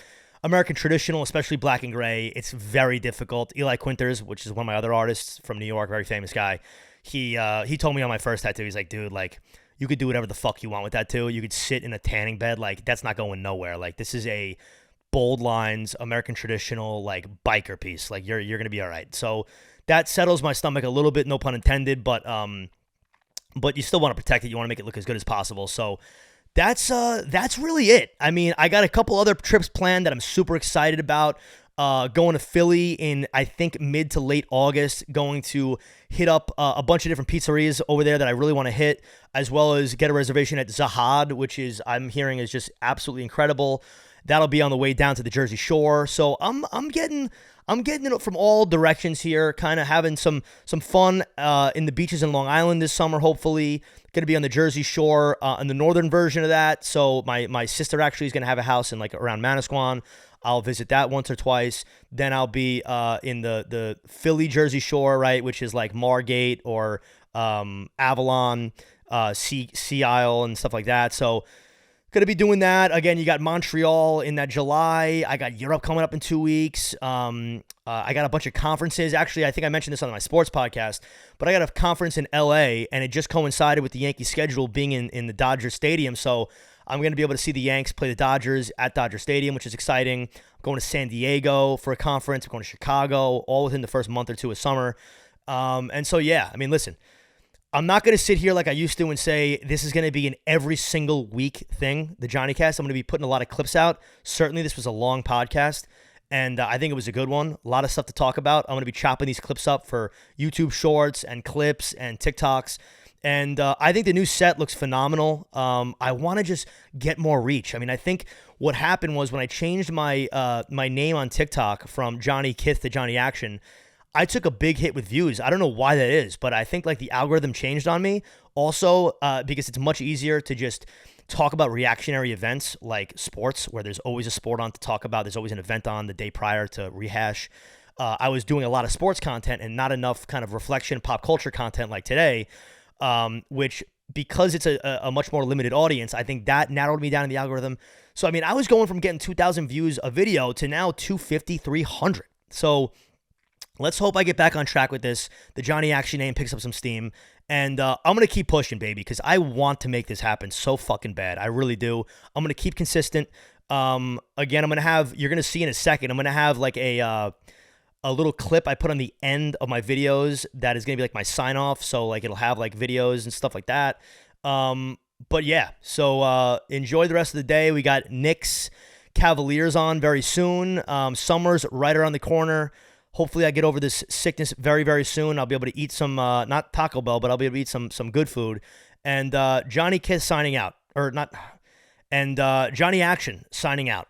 American traditional, especially black and gray, it's very difficult. Eli Quinters, which is one of my other artists from New York, very famous guy, he told me on my first tattoo, he's like, dude, like, you could do whatever the fuck you want with that tattoo. You could sit in a tanning bed, like, that's not going nowhere. Like, this is a bold lines, American traditional, like, biker piece. Like, you're gonna be all right. So that settles my stomach a little bit, no pun intended, but you still want to protect it. You want to make it look as good as possible. So that's really it. I mean, I got a couple other trips planned that I'm super excited about. Going to Philly in, I think, mid to late August, going to hit up a bunch of different pizzerias over there that I really want to hit, as well as get a reservation at Zahad, which is, I'm hearing, is just absolutely incredible. That'll be on the way down to the Jersey Shore. So I'm getting it from all directions here, kind of having some fun in the beaches in Long Island this summer, hopefully. Going to be on the Jersey Shore in the northern version of that. So my sister actually is going to have a house in like around Manasquan. I'll visit that once or twice. Then I'll be in the Philly Jersey Shore, right, which is like Margate or Avalon, Sea Isle and stuff like that. So going to be doing that. Again, you got Montreal in that July. I got Europe coming up in 2 weeks. I got a bunch of conferences. Actually, I think I mentioned this on my sports podcast, but I got a conference in LA, and it just coincided with the Yankees schedule being in the Dodger Stadium. So I'm going to be able to see the Yanks play the Dodgers at Dodger Stadium, which is exciting. I'm going to San Diego for a conference. I'm going to Chicago, all within the first month or two of summer. And so, yeah, I mean, listen, I'm not going to sit here like I used to and say this is going to be an every single week thing, the JohnnyCast. I'm going to be putting a lot of clips out. Certainly, this was a long podcast, and I think it was a good one. A lot of stuff to talk about. I'm going to be chopping these clips up for YouTube Shorts and clips and TikToks. And I think the new set looks phenomenal. I want to just get more reach. I mean, I think what happened was when I changed my my name on TikTok from Johnny Kith to Johnny Action, I took a big hit with views. I don't know why that is, but I think like the algorithm changed on me. Also, because it's much easier to just talk about reactionary events like sports, where there's always a sport on to talk about. There's always an event on the day prior to rehash. I was doing a lot of sports content and not enough kind of reflection pop culture content like today. Which, because it's a much more limited audience, I think that narrowed me down in the algorithm. So, I mean, I was going from getting 2,000 views a video to now 250, 300. So let's hope I get back on track with this. The Johnny Action name picks up some steam, and I'm going to keep pushing, baby, because I want to make this happen so fucking bad. I really do. I'm going to keep consistent. Again, I'm going to have, you're going to see in a second, I'm going to have like a a little clip I put on the end of my videos that is going to be like my sign off. So like it'll have like videos and stuff like that. But yeah, so enjoy the rest of the day. We got Knicks Cavaliers on very soon. Summer's right around the corner. Hopefully I get over this sickness very, very soon. I'll be able to eat some, not Taco Bell, but I'll be able to eat some good food. And Johnny Kith signing out. Or not, and Johnny Action signing out.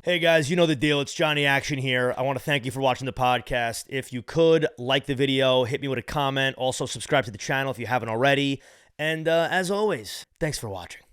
Hey guys, you know the deal. It's Johnny Action here. I want to thank you for watching the podcast. If you could, like the video, hit me with a comment. Also, subscribe to the channel if you haven't already. And as always, thanks for watching.